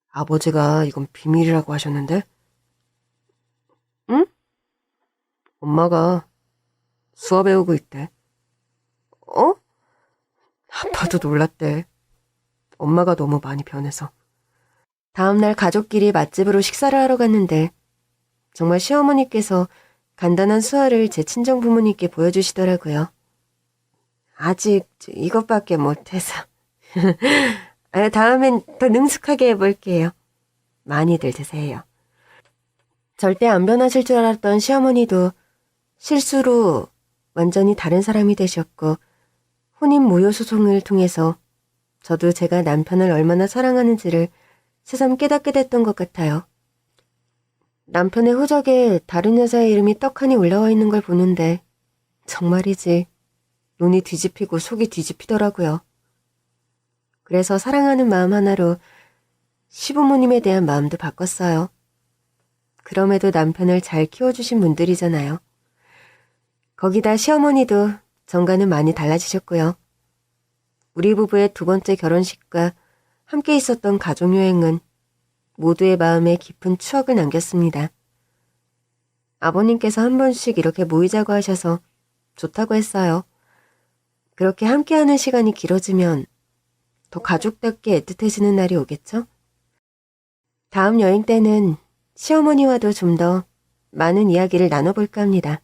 아버지가 이건 비밀이라고 하셨는데? 응? 엄마가 수어 배우고 있대. 어? 아빠도 놀랐대. 엄마가 너무 많이 변해서. 다음날 가족끼리 맛집으로 식사를 하러 갔는데 정말 시어머니께서 간단한 수화를 제 친정 부모님께 보여주시더라고요. 아직 이것밖에 못해서. 다음엔 더 능숙하게 해볼게요. 많이들 드세요. 절대 안 변하실 줄 알았던 시어머니도 실수로 완전히 다른 사람이 되셨고 혼인 무효 소송을 통해서 저도 제가 남편을 얼마나 사랑하는지를 새삼 깨닫게 됐던 것 같아요. 남편의 후적에 다른 여자의 이름이 떡하니 올라와 있는 걸 보는데 정말이지 눈이 뒤집히고 속이 뒤집히더라고요. 그래서 사랑하는 마음 하나로 시부모님에 대한 마음도 바꿨어요. 그럼에도 남편을 잘 키워주신 분들이잖아요. 거기다 시어머니도 전과는 많이 달라지셨고요. 우리 부부의 2번째 결혼식과 함께 있었던 가족여행은 모두의 마음에 깊은 추억을 남겼습니다. 아버님께서 한 번씩 이렇게 모이자고 하셔서 좋다고 했어요. 그렇게 함께하는 시간이 길어지면 더 가족답게 애틋해지는 날이 오겠죠? 다음 여행 때는 시어머니와도 좀 더 많은 이야기를 나눠볼까 합니다.